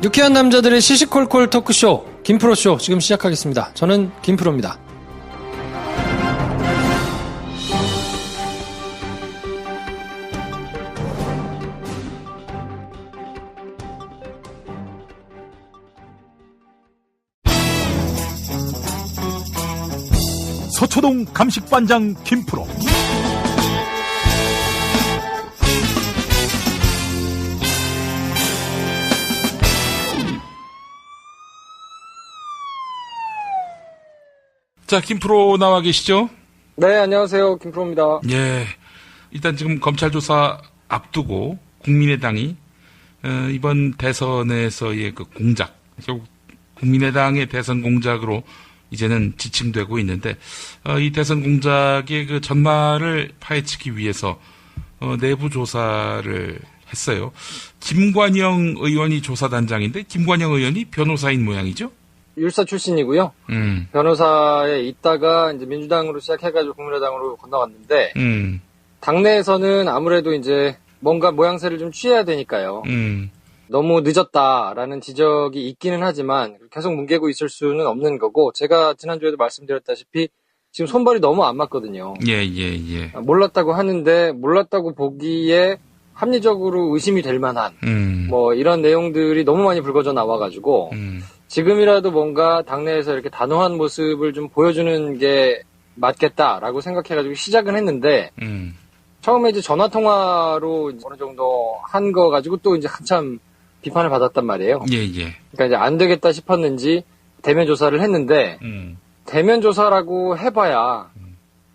유쾌한 남자들의 시시콜콜 토크쇼 김프로쇼 지금 시작하겠습니다. 저는 김프로입니다. 서초동 감식반장 김프로. 자, 김프로 나와 계시죠? 네, 안녕하세요. 김프로입니다. 예. 일단 지금 검찰 조사 앞두고 국민의당이 이번 대선에서의 그 공작, 결국 국민의당의 대선 공작으로 이제는 지칭되고 있는데, 이 대선 공작의 그 전말을 파헤치기 위해서 내부 조사를 했어요. 김관영 의원이 조사단장인데, 김관영 의원이 변호사인 모양이죠? 율사 출신이고요. 변호사에 있다가 이제 민주당으로 시작해가지고 국민의당으로 건너갔는데, 당내에서는 아무래도 이제 뭔가 모양새를 좀 취해야 되니까요. 너무 늦었다라는 지적이 있기는 하지만 계속 뭉개고 있을 수는 없는 거고, 제가 지난주에도 말씀드렸다시피 지금 손발이 너무 안 맞거든요. 예. 몰랐다고 하는데 몰랐다고 보기에 합리적으로 의심이 될 만한 뭐 이런 내용들이 너무 많이 불거져 나와가지고 지금이라도 뭔가 당내에서 이렇게 단호한 모습을 좀 보여주는 게 맞겠다라고 생각해가지고 시작은 했는데 처음에 이제 전화통화로 어느 정도 한 거 가지고 또 이제 한참 비판을 받았단 말이에요. 예. 그러니까 이제 안 되겠다 싶었는지 대면 조사를 했는데 대면 조사라고 해봐야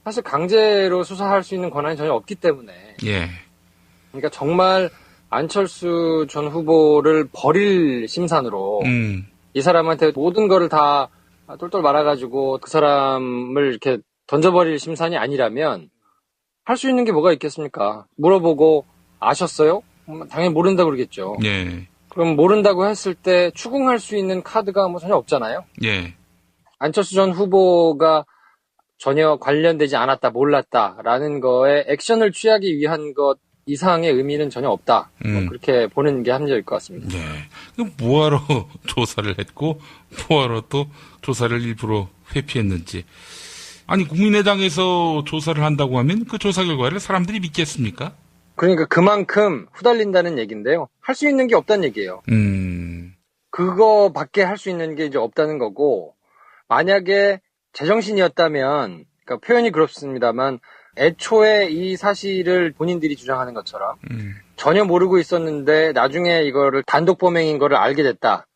사실 강제로 수사할 수 있는 권한이 전혀 없기 때문에 예. 그러니까 정말 안철수 전 후보를 버릴 심산으로 이 사람한테 모든 거를 다 똘똘 말아가지고 그 사람을 이렇게 던져버릴 심산이 아니라면 할 수 있는 게 뭐가 있겠습니까? 물어보고 아셨어요? 당연히 모른다고 그러겠죠. 예. 그럼 모른다고 했을 때 추궁할 수 있는 카드가 뭐 전혀 없잖아요. 예. 안철수 전 후보가 전혀 관련되지 않았다, 몰랐다라는 거에 액션을 취하기 위한 것 이상의 의미는 전혀 없다. 뭐 그렇게 보는 게 합리적일 것 같습니다. 예. 그럼 뭐하러 조사를 했고, 뭐하러 또 조사를 일부러 회피했는지. 아니, 국민의당에서 조사를 한다고 하면 그 조사 결과를 사람들이 믿겠습니까? 그러니까 그만큼 후달린다는 얘기인데요. 할 수 있는 게 없다는 얘기예요. 그거밖에 할 수 있는 게 이제 없다는 거고, 만약에 제정신이었다면, 그러니까 표현이 그렇습니다만, 애초에 이 사실을 본인들이 주장하는 것처럼 전혀 모르고 있었는데 나중에 이거를 단독 범행인 거를 알게 됐다.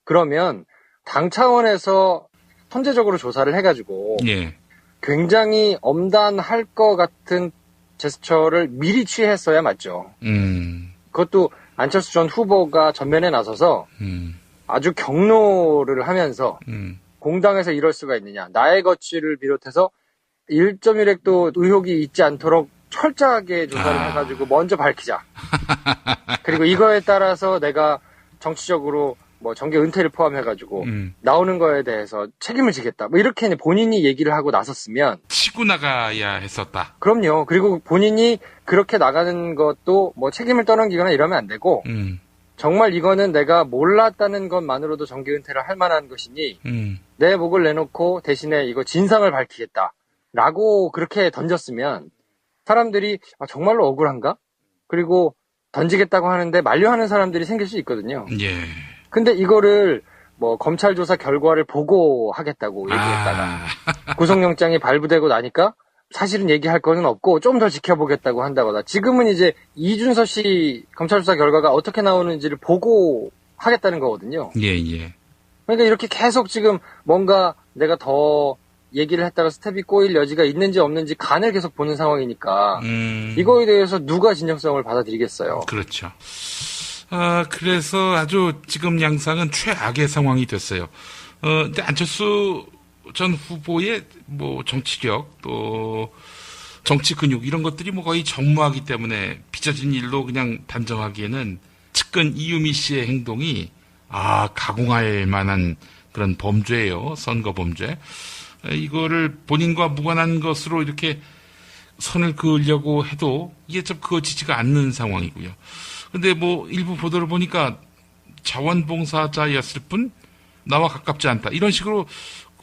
그러면 당 차원에서 선제적으로 조사를 해가지고 예. 굉장히 엄단할 것 같은 제스처를 미리 취했어야 맞죠. 그것도 안철수 전 후보가 전면에 나서서 아주 경로를 하면서 공당에서 이럴 수가 있느냐. 나의 거취를 비롯해서 1.1획도 의혹이 있지 않도록 철저하게 조사를 해가지고 먼저 밝히자. 그리고 이거에 따라서 내가 정치적으로 뭐 정계 은퇴를 포함해가지고 나오는 거에 대해서 책임을 지겠다. 뭐 이렇게 본인이 얘기를 하고 나섰으면 치고 나가야 했었다. 그럼요. 그리고 본인이 그렇게 나가는 것도 뭐 책임을 떠넘기거나 이러면 안 되고 정말 이거는 내가 몰랐다는 것만으로도 정계 은퇴를 할 만한 것이니 내 목을 내놓고 대신에 이거 진상을 밝히겠다. 라고 그렇게 던졌으면 사람들이 정말로 억울한가? 그리고 던지겠다고 하는데 만류하는 사람들이 생길 수 있거든요. 예. 근데 이거를 뭐 검찰 조사 결과를 보고 하겠다고 얘기했다가 구속영장이 발부되고 나니까 사실은 얘기할 거는 없고 좀 더 지켜보겠다고 한다거나 지금은 이제 이준서 씨 검찰 조사 결과가 어떻게 나오는지를 보고 하겠다는 거거든요. 예. 그러니까 이렇게 계속 지금 뭔가 내가 더 얘기를 했다가 스텝이 꼬일 여지가 있는지 없는지 간을 계속 보는 상황이니까 이거에 대해서 누가 진정성을 받아들이겠어요. 그렇죠. 그래서 아주 지금 양상은 최악의 상황이 됐어요. 근데 안철수 전 후보의 뭐 정치력 또 정치 근육 이런 것들이 뭐 거의 전무하기 때문에 빚어진 일로 그냥 단정하기에는 측근 이유미 씨의 행동이 가공할 만한 그런 범죄예요. 선거 범죄. 이거를 본인과 무관한 것으로 이렇게 선을 그으려고 해도 이게 좀 그어지지가 않는 상황이고요. 근데 뭐 일부 보도를 보니까 자원봉사자였을 뿐 나와 가깝지 않다. 이런 식으로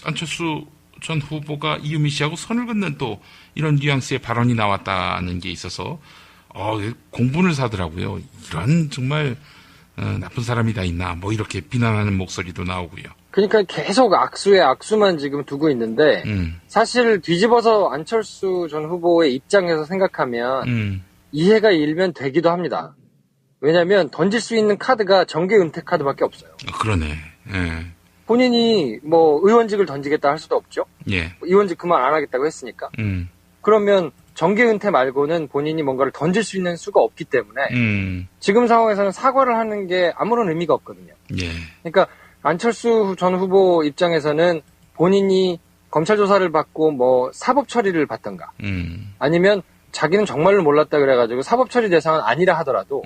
안철수 전 후보가 이유미 씨하고 선을 긋는 또 이런 뉘앙스의 발언이 나왔다는 게 있어서 공분을 사더라고요. 이런 정말 나쁜 사람이 다 있나 뭐 이렇게 비난하는 목소리도 나오고요. 그러니까 계속 악수에 악수만 지금 두고 있는데 사실 뒤집어서 안철수 전 후보의 입장에서 생각하면 이해가 일면 되기도 합니다. 왜냐하면 던질 수 있는 카드가 정계 은퇴 카드밖에 없어요. 그러네. 예. 본인이 뭐 의원직을 던지겠다 할 수도 없죠. 예. 의원직 그만 안 하겠다고 했으니까. 그러면 정계 은퇴 말고는 본인이 뭔가를 던질 수 있는 수가 없기 때문에 지금 상황에서는 사과를 하는 게 아무런 의미가 없거든요. 예. 그러니까 안철수 전 후보 입장에서는 본인이 검찰 조사를 받고 뭐 사법 처리를 받던가 아니면 자기는 정말로 몰랐다 그래가지고 사법 처리 대상은 아니라 하더라도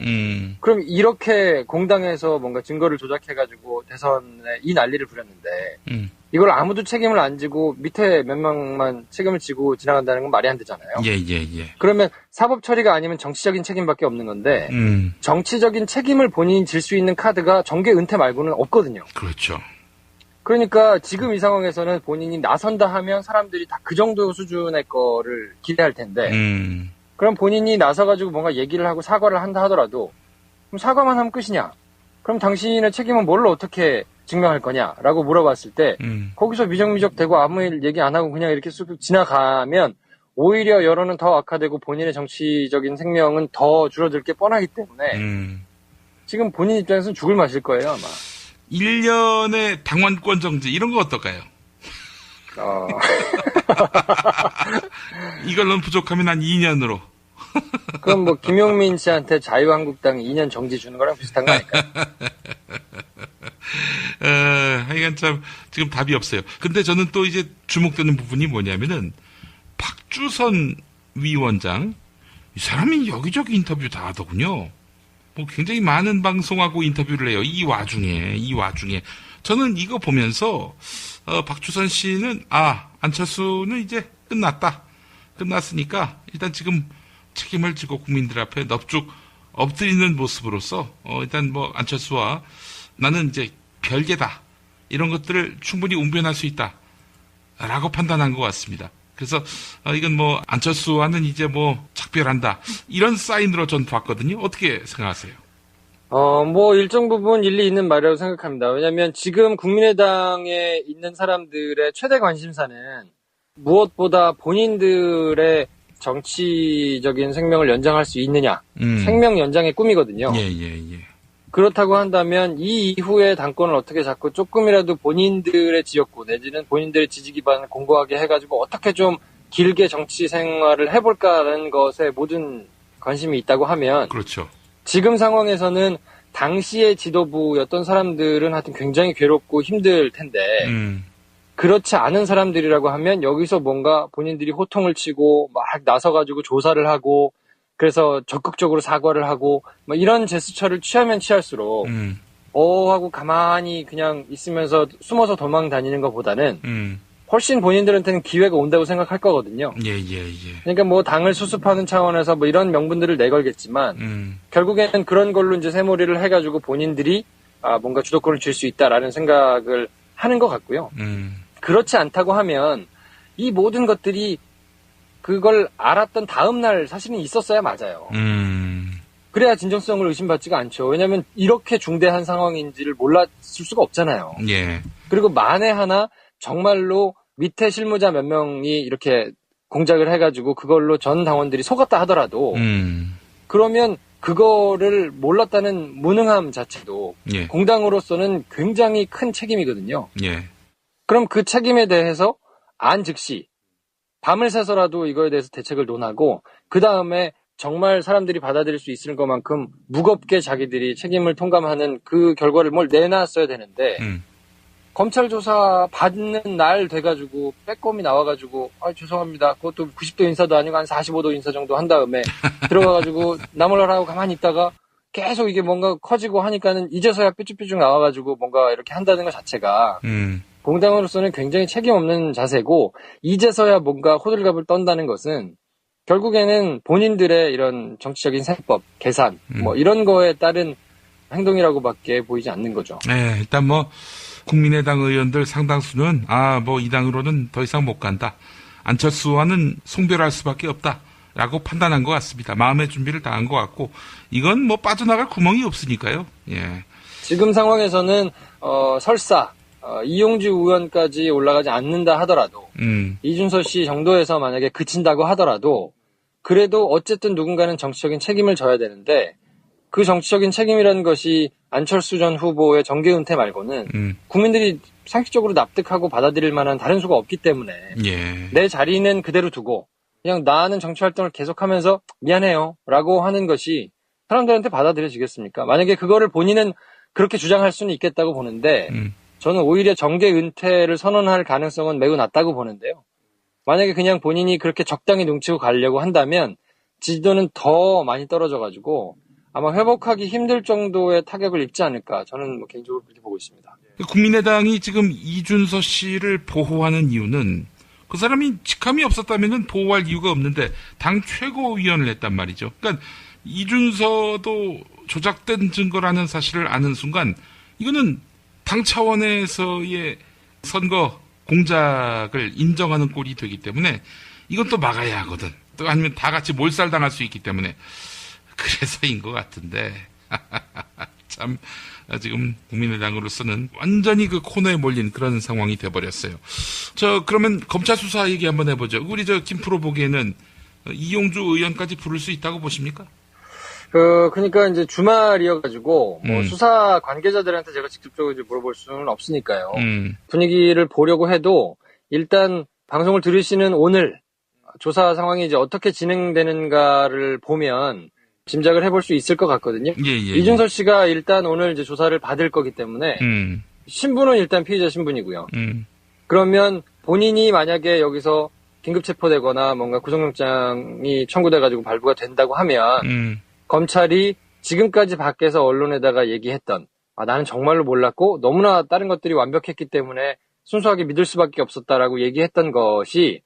그럼 이렇게 공당에서 뭔가 증거를 조작해가지고 대선에 이 난리를 부렸는데 이걸 아무도 책임을 안 지고 밑에 몇 명만 책임을 지고 지나간다는 건 말이 안 되잖아요. 예. 그러면 사법 처리가 아니면 정치적인 책임밖에 없는 건데 정치적인 책임을 본인이 질 수 있는 카드가 정계 은퇴 말고는 없거든요. 그렇죠. 그러니까 지금 이 상황에서는 본인이 나선다 하면 사람들이 다 그 정도 수준의 거를 기대할 텐데 그럼 본인이 나서가지고 뭔가 얘기를 하고 사과를 한다 하더라도 그럼 사과만 하면 끝이냐? 그럼 당신의 책임은 뭘로 어떻게 증명할 거냐라고 물어봤을 때 거기서 미적미적 대고 아무 일 얘기 안 하고 그냥 이렇게 쑥 지나가면 오히려 여론은 더 악화되고 본인의 정치적인 생명은 더 줄어들 게 뻔하기 때문에 지금 본인 입장에서는 죽을 맛일 거예요 아마. 1년의 당원권 정지 이런 거 어떨까요? 이걸로는 부족하면 한 2년으로. 그럼 뭐 김용민 씨한테 자유한국당 2년 정지 주는 거랑 비슷한 거 아닐까요? 하여간 참 지금 답이 없어요. 근데 저는 또 이제 주목되는 부분이 뭐냐면은 박주선 위원장 이 사람이 여기저기 인터뷰 다 하더군요. 뭐 굉장히 많은 방송하고 인터뷰를 해요. 이 와중에 저는 이거 보면서 박주선 씨는 안철수는 이제 끝났으니까 일단 지금 책임을 지고 국민들 앞에 넙죽 엎드리는 모습으로서 일단 뭐 안철수와 나는 이제 별개다 이런 것들을 충분히 웅변할 수 있다라고 판단한 것 같습니다. 그래서 이건 뭐 안철수와는 이제 뭐 작별한다 이런 사인으로 전 봤거든요. 어떻게 생각하세요? 뭐 일정 부분 일리 있는 말이라고 생각합니다. 왜냐하면 지금 국민의당에 있는 사람들의 최대 관심사는 무엇보다 본인들의 정치적인 생명을 연장할 수 있느냐, 생명 연장의 꿈이거든요. 예. 그렇다고 한다면 이 이후에 당권을 어떻게 잡고 조금이라도 본인들의 지역구 내지는 본인들의 지지 기반을 공고하게 해가지고 어떻게 좀 길게 정치 생활을 해볼까라는 것에 모든 관심이 있다고 하면 그렇죠. 지금 상황에서는 당시의 지도부였던 사람들은 하여튼 굉장히 괴롭고 힘들 텐데 그렇지 않은 사람들이라고 하면 여기서 뭔가 본인들이 호통을 치고 막 나서가지고 조사를 하고 그래서 적극적으로 사과를 하고 뭐 이런 제스처를 취하면 취할수록 하고 가만히 그냥 있으면서 숨어서 도망 다니는 것보다는 훨씬 본인들한테는 기회가 온다고 생각할 거거든요. 예. 그러니까 뭐 당을 수습하는 차원에서 뭐 이런 명분들을 내걸겠지만 결국에는 그런 걸로 이제 새몰이를 해가지고 본인들이 뭔가 주도권을 쥘 수 있다라는 생각을 하는 것 같고요. 그렇지 않다고 하면 이 모든 것들이 그걸 알았던 다음 날 사실은 있었어야 맞아요. 그래야 진정성을 의심받지가 않죠. 왜냐하면 이렇게 중대한 상황인지를 몰랐을 수가 없잖아요. 예. 그리고 만에 하나 정말로 밑에 실무자 몇 명이 이렇게 공작을 해가지고 그걸로 전 당원들이 속았다 하더라도 그러면 그거를 몰랐다는 무능함 자체도 예. 공당으로서는 굉장히 큰 책임이거든요. 예. 그럼 그 책임에 대해서 즉시 밤을 새서라도 이거에 대해서 대책을 논하고 그 다음에 정말 사람들이 받아들일 수 있을 것만큼 무겁게 자기들이 책임을 통감하는 그 결과를 뭘 내놨어야 되는데 검찰 조사 받는 날 돼가지고 빼꼼히 나와가지고 죄송합니다. 그것도 90도 인사도 아니고 한 45도 인사 정도 한 다음에 들어가가지고 나몰라라고 가만히 있다가 계속 이게 뭔가 커지고 하니까는 이제서야 삐죽삐죽 나와가지고 뭔가 이렇게 한다는 것 자체가 공당으로서는 굉장히 책임 없는 자세고 이제서야 뭔가 호들갑을 떤다는 것은 결국에는 본인들의 이런 정치적인 세법, 계산 뭐 이런 거에 따른 행동이라고밖에 보이지 않는 거죠. 네, 일단 뭐 국민의당 의원들 상당수는 이 당으로는 더 이상 못 간다. 안철수와는 송별할 수밖에 없다라고 판단한 것 같습니다. 마음의 준비를 다 한 것 같고 이건 뭐 빠져나갈 구멍이 없으니까요. 예. 지금 상황에서는 설사 이용주 의원까지 올라가지 않는다 하더라도 이준서 씨 정도에서 만약에 그친다고 하더라도 그래도 어쨌든 누군가는 정치적인 책임을 져야 되는데 그 정치적인 책임이라는 것이 안철수 전 후보의 정계 은퇴 말고는 국민들이 상식적으로 납득하고 받아들일 만한 다른 수가 없기 때문에 예. 내 자리는 그대로 두고 그냥 나는 정치활동을 계속하면서 미안해요 라고 하는 것이 사람들한테 받아들여지겠습니까? 만약에 그거를 본인은 그렇게 주장할 수는 있겠다고 보는데 저는 오히려 정계 은퇴를 선언할 가능성은 매우 낮다고 보는데요. 만약에 그냥 본인이 그렇게 적당히 눈치고 가려고 한다면 지지도는 더 많이 떨어져가지고 아마 회복하기 힘들 정도의 타격을 입지 않을까 저는 뭐 개인적으로 그렇게 보고 있습니다. 국민의당이 지금 이준서 씨를 보호하는 이유는 그 사람이 직함이 없었다면 보호할 이유가 없는데 당 최고위원을 했단 말이죠. 그러니까 이준서도 조작된 증거라는 사실을 아는 순간 이거는 당 차원에서의 선거 공작을 인정하는 꼴이 되기 때문에 이건 또 막아야 하거든. 또 아니면 다 같이 몰살당할 수 있기 때문에 그래서인 것 같은데 참 지금 국민의당으로서는 완전히 그 코너에 몰린 그런 상황이 돼버렸어요. 그러면 검찰 수사 얘기 한번 해보죠. 우리 김프로 보기에는 이용주 의원까지 부를 수 있다고 보십니까? 그러니까 이제 주말이어가지고 뭐 수사 관계자들한테 제가 직접적으로 이제 물어볼 수는 없으니까요. 분위기를 보려고 해도 일단 방송을 들으시는 오늘 조사 상황이 이제 어떻게 진행되는가를 보면 짐작을 해볼 수 있을 것 같거든요. 예. 이준서 씨가 일단 오늘 이제 조사를 받을 거기 때문에 신분은 일단 피의자 신분이고요. 그러면 본인이 만약에 여기서 긴급 체포되거나 뭔가 구속영장이 청구돼가지고 발부가 된다고 하면 검찰이 지금까지 밖에서 언론에다가 얘기했던 나는 정말로 몰랐고 너무나 다른 것들이 완벽했기 때문에 순수하게 믿을 수밖에 없었다라고 얘기했던 것이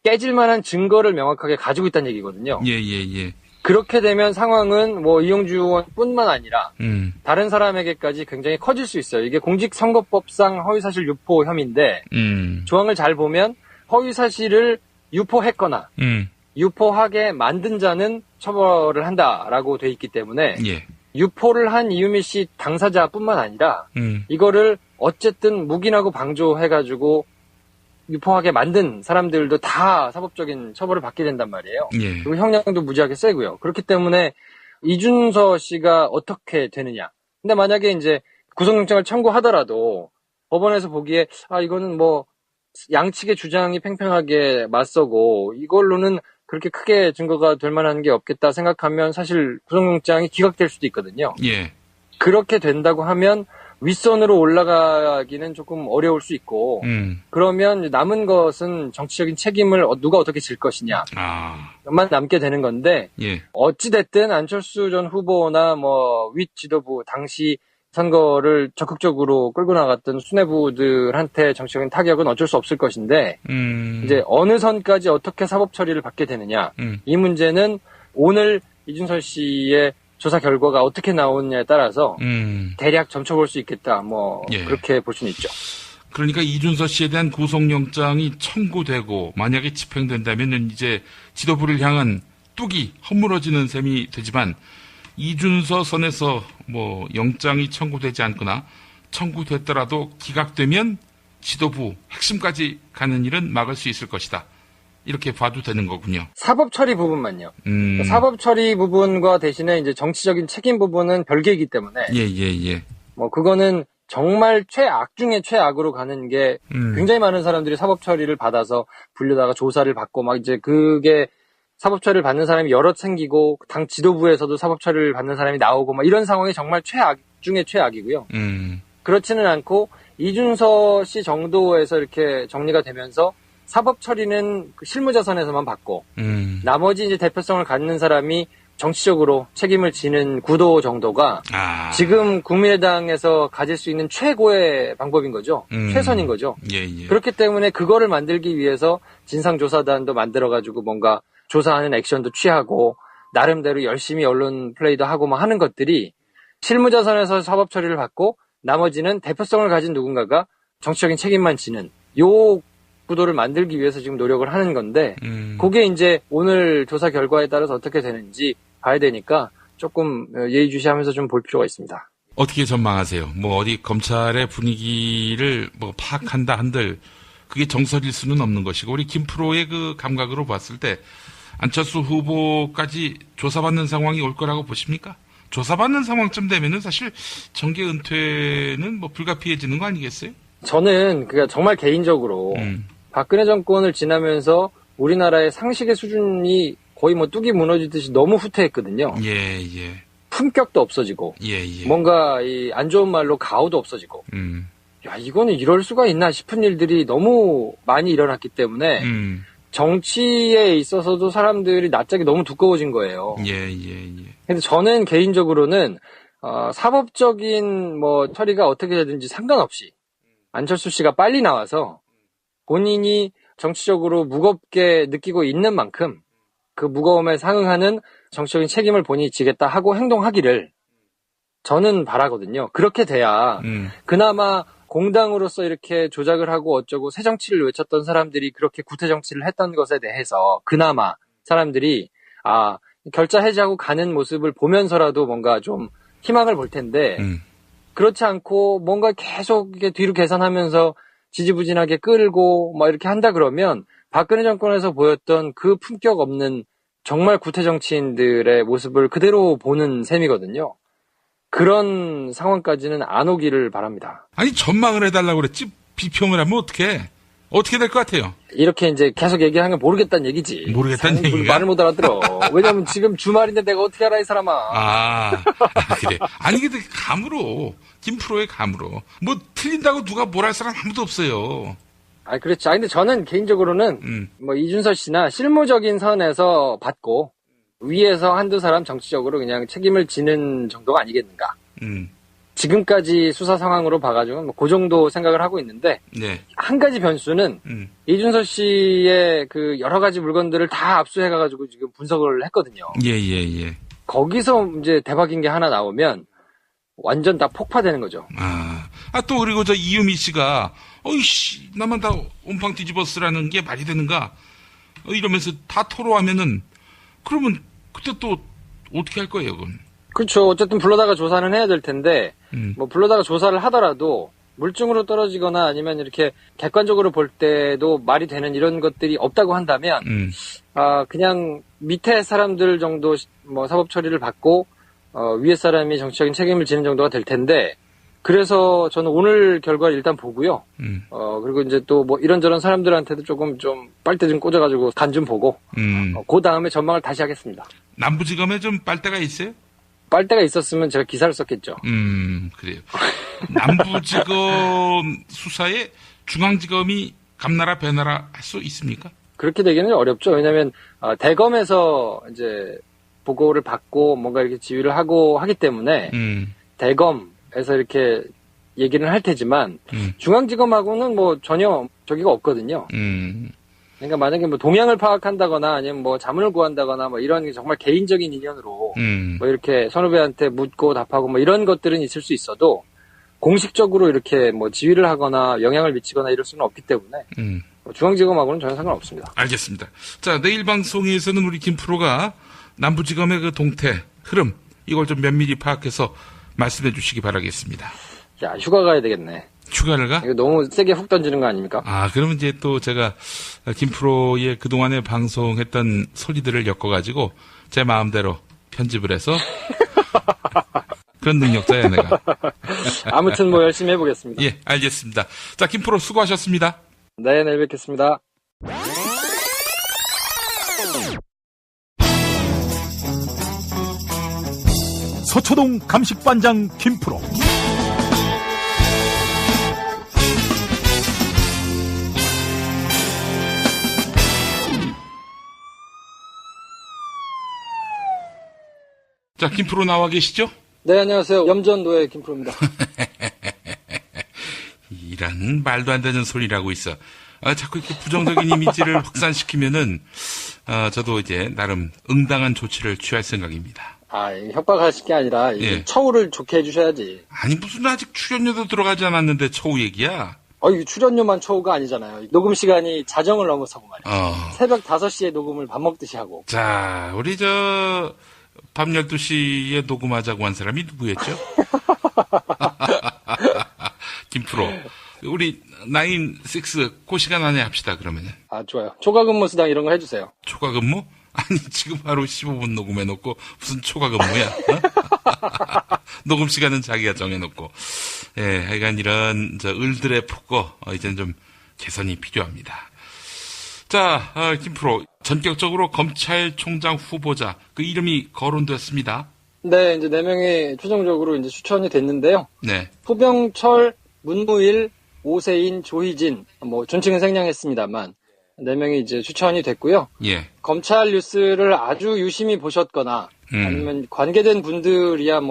깨질 만한 증거를 명확하게 가지고 있다는 얘기거든요. 예. 그렇게 되면 상황은 뭐 이용주 의원뿐만 아니라 다른 사람에게까지 굉장히 커질 수 있어요. 이게 공직선거법상 허위사실 유포 혐의인데 조항을 잘 보면 허위사실을 유포했거나 유포하게 만든 자는 처벌을 한다라고 돼 있기 때문에 예. 유포를 한 이유미 씨 당사자뿐만 아니라 이거를 어쨌든 묵인하고 방조해가지고 유포하게 만든 사람들도 다 사법적인 처벌을 받게 된단 말이에요. 예. 그리고 형량도 무지하게 세고요. 그렇기 때문에 이준서 씨가 어떻게 되느냐. 근데 만약에 이제 구속영장을 청구하더라도 법원에서 보기에 이거는 뭐 양측의 주장이 팽팽하게 맞서고 이걸로는 그렇게 크게 증거가 될 만한 게 없겠다 생각하면 사실 구속영장이 기각될 수도 있거든요. 예. 그렇게 된다고 하면 윗선으로 올라가기는 조금 어려울 수 있고 그러면 남은 것은 정치적인 책임을 누가 어떻게 질 것이냐만 남게 되는 건데 예. 어찌됐든 안철수 전 후보나 뭐 윗 지도부 당시 선거를 적극적으로 끌고 나갔던 수뇌부들한테 정치적인 타격은 어쩔 수 없을 것인데 이제 어느 선까지 어떻게 사법 처리를 받게 되느냐 이 문제는 오늘 이준서 씨의 조사 결과가 어떻게 나오느냐에 따라서 대략 점쳐볼 수 있겠다. 예. 그렇게 볼 수는 있죠. 그러니까 이준서 씨에 대한 구속영장이 청구되고 만약에 집행된다면 이제 지도부를 향한 뚝이 허물어지는 셈이 되지만 이준서 선에서 영장이 청구되지 않거나 청구됐더라도 기각되면 지도부 핵심까지 가는 일은 막을 수 있을 것이다. 이렇게 봐도 되는 거군요. 사법 처리 부분만요. 사법 처리 부분과 대신에 이제 정치적인 책임 부분은 별개이기 때문에. 예. 그거는 정말 최악 중에 최악으로 가는 게 굉장히 많은 사람들이 사법 처리를 받아서 불려다가 조사를 받고 이제 그게 사법 처리를 받는 사람이 여럿 생기고 당 지도부에서도 사법 처리를 받는 사람이 나오고 이런 상황이 정말 최악 중에 최악이고요. 그렇지는 않고 이준서 씨 정도에서 이렇게 정리가 되면서 사법 처리는 실무자선에서만 받고 나머지 이제 대표성을 갖는 사람이 정치적으로 책임을 지는 구도 정도가 지금 국민의당에서 가질 수 있는 최고의 방법인 거죠. 최선인 거죠. 예. 그렇기 때문에 그거를 만들기 위해서 진상조사단도 만들어가지고 뭔가 조사하는 액션도 취하고 나름대로 열심히 언론 플레이도 하고 하는 것들이 실무자선에서 사법 처리를 받고 나머지는 대표성을 가진 누군가가 정치적인 책임만 지는 요 구도를 만들기 위해서 지금 노력을 하는 건데 그게 이제 오늘 조사 결과에 따라서 어떻게 되는지 봐야 되니까 조금 예의주시하면서 좀 볼 필요가 있습니다. 어떻게 전망하세요? 뭐 어디 검찰의 분위기를 뭐 파악한다 한들 그게 정설일 수는 없는 것이고 우리 김프로의 그 감각으로 봤을 때 안철수 후보까지 조사받는 상황이 올 거라고 보십니까? 조사받는 상황쯤 되면은 사실 정계 은퇴는 뭐 불가피해지는 거 아니겠어요? 저는 그냥 정말 개인적으로 박근혜 정권을 지나면서 우리나라의 상식의 수준이 거의 뭐 뚝이 무너지듯이 너무 후퇴했거든요. 예. 품격도 없어지고, 예. 뭔가 이 안 좋은 말로 가오도 없어지고, 야 이거는 이럴 수가 있나 싶은 일들이 너무 많이 일어났기 때문에 정치에 있어서도 사람들이 낯짝이 너무 두꺼워진 거예요. 예. 근데 저는 개인적으로는 사법적인 뭐 처리가 어떻게 되든지 상관없이 안철수 씨가 빨리 나와서 본인이 정치적으로 무겁게 느끼고 있는 만큼 그 무거움에 상응하는 정치적인 책임을 본인이 지겠다 하고 행동하기를 저는 바라거든요. 그렇게 돼야 그나마 공당으로서 이렇게 조작을 하고 어쩌고 새 정치를 외쳤던 사람들이 그렇게 구태 정치를 했던 것에 대해서 그나마 사람들이 결자 해지하고 가는 모습을 보면서라도 뭔가 좀 희망을 볼 텐데 그렇지 않고 뭔가 계속 이렇게 뒤로 계산하면서 지지부진하게 끌고 뭐 이렇게 한다 그러면 박근혜 정권에서 보였던 그 품격 없는 정말 구태 정치인들의 모습을 그대로 보는 셈이거든요. 그런 상황까지는 안 오기를 바랍니다. 아니 전망을 해달라고 그랬지 비평을 하면 어떻게 될 것 같아요? 이렇게 이제 계속 얘기하는 건 모르겠다는 얘기지. 모르겠다는 얘기가? 말을 못 알아들어. 왜냐면 지금 주말인데 내가 어떻게 알아 이 사람아. 그래. 아니 근데 감으로 김프로의 감으로 뭐 틀린다고 누가 뭘 할 사람 아무도 없어요. 그렇죠. 근데 저는 개인적으로는 뭐 이준석 씨나 실무적인 선에서 받고 위에서 한두 사람 정치적으로 그냥 책임을 지는 정도가 아니겠는가. 지금까지 수사 상황으로 봐가지고 뭐 그 정도 생각을 하고 있는데 네. 한 가지 변수는 이준석 씨의 그 여러 가지 물건들을 다 압수해가지고 지금 분석을 했거든요. 예. 거기서 이제 대박인 게 하나 나오면 완전 다 폭파되는 거죠. 또 그리고 저 이유미 씨가 어이씨 나만 다 온팡 뒤집어쓰라는 게 말이 되는가 이러면서 다 토로하면은 그러면 그때 또 어떻게 할 거예요 그건? 그렇죠. 어쨌든 불러다가 조사는 해야 될 텐데 뭐 불러다가 조사를 하더라도 물증으로 떨어지거나 아니면 이렇게 객관적으로 볼 때도 말이 되는 이런 것들이 없다고 한다면 그냥 밑에 사람들 정도 뭐 사법 처리를 받고 위에 사람이 정치적인 책임을 지는 정도가 될 텐데 그래서 저는 오늘 결과를 일단 보고요. 그리고 이제 또 뭐 이런저런 사람들한테도 조금 좀 빨대 좀 꽂아가지고 간 좀 보고 그 다음에 전망을 다시 하겠습니다. 남부지검에 좀 빨대가 있어요? 빨대가 있었으면 제가 기사를 썼겠죠. 그래요. 남부지검 수사에 중앙지검이 감나라 배나라 할 수 있습니까? 그렇게 되기는 어렵죠. 왜냐하면 대검에서 이제 보고를 받고 뭔가 이렇게 지휘를 하고 하기 때문에 대검에서 이렇게 얘기는 할 테지만 중앙지검하고는 뭐 전혀 저기가 없거든요. 그러니까 만약에 뭐 동향을 파악한다거나 아니면 뭐 자문을 구한다거나 뭐 이런 게 정말 개인적인 인연으로 뭐 이렇게 선후배한테 묻고 답하고 뭐 이런 것들은 있을 수 있어도 공식적으로 이렇게 뭐 지휘를 하거나 영향을 미치거나 이럴 수는 없기 때문에 중앙지검하고는 전혀 상관없습니다. 알겠습니다. 자, 내일 방송에서는 우리 김프로가 남부지검의 그 동태, 흐름 이걸 좀 면밀히 파악해서 말씀해 주시기 바라겠습니다. 야, 휴가 가야 되겠네. 휴가를 가? 이거 너무 세게 훅 던지는 거 아닙니까? 그러면 이제 또 제가 김프로의 그동안에 방송했던 소리들을 엮어가지고 제 마음대로 편집을 해서 그런 능력자야 내가. 아무튼 뭐 열심히 해보겠습니다. 예, 알겠습니다. 자, 김프로 수고하셨습니다. 네, 내일 뵙겠습니다. 서초동 감식반장 김프로. 자, 김프로 나와 계시죠? 네, 안녕하세요. 염전노예 김프로입니다. 이런 말도 안 되는 소리라고 있어. 자꾸 이렇게 부정적인 이미지를 확산시키면은, 저도 이제 나름 응당한 조치를 취할 생각입니다. 협박하실 게 아니라 예. 처우를 좋게 해주셔야지. 아니 무슨 아직 출연료도 들어가지 않았는데 처우 얘기야? 이게 출연료만 처우가 아니잖아요. 녹음 시간이 자정을 넘어서고 말이에요. 새벽 5시에 녹음을 밥 먹듯이 하고. 자, 우리 밤 12시에 녹음하자고 한 사람이 누구였죠? 김프로. 우리 9-6 그 시간 안에 합시다 그러면은. 좋아요. 초과 근무 수당 이런 거 해주세요. 초과 근무? 아니 지금 하루 15분 녹음해놓고 무슨 초과 근무야? 어? 녹음 시간은 자기가 정해놓고. 예, 하여간 이런 을들의 폭거 이제는 좀 개선이 필요합니다. 자, 김프로 전격적으로 검찰총장 후보자 그 이름이 거론됐습니다. 네, 이제 4명이 최종적으로 이제 추천이 됐는데요. 네. 소병철, 문무일, 오세인, 조희진, 존칭은 생략했습니다만, 4명이 이제 추천이 됐고요. 예. 검찰 뉴스를 아주 유심히 보셨거나, 아니면 관계된 분들이야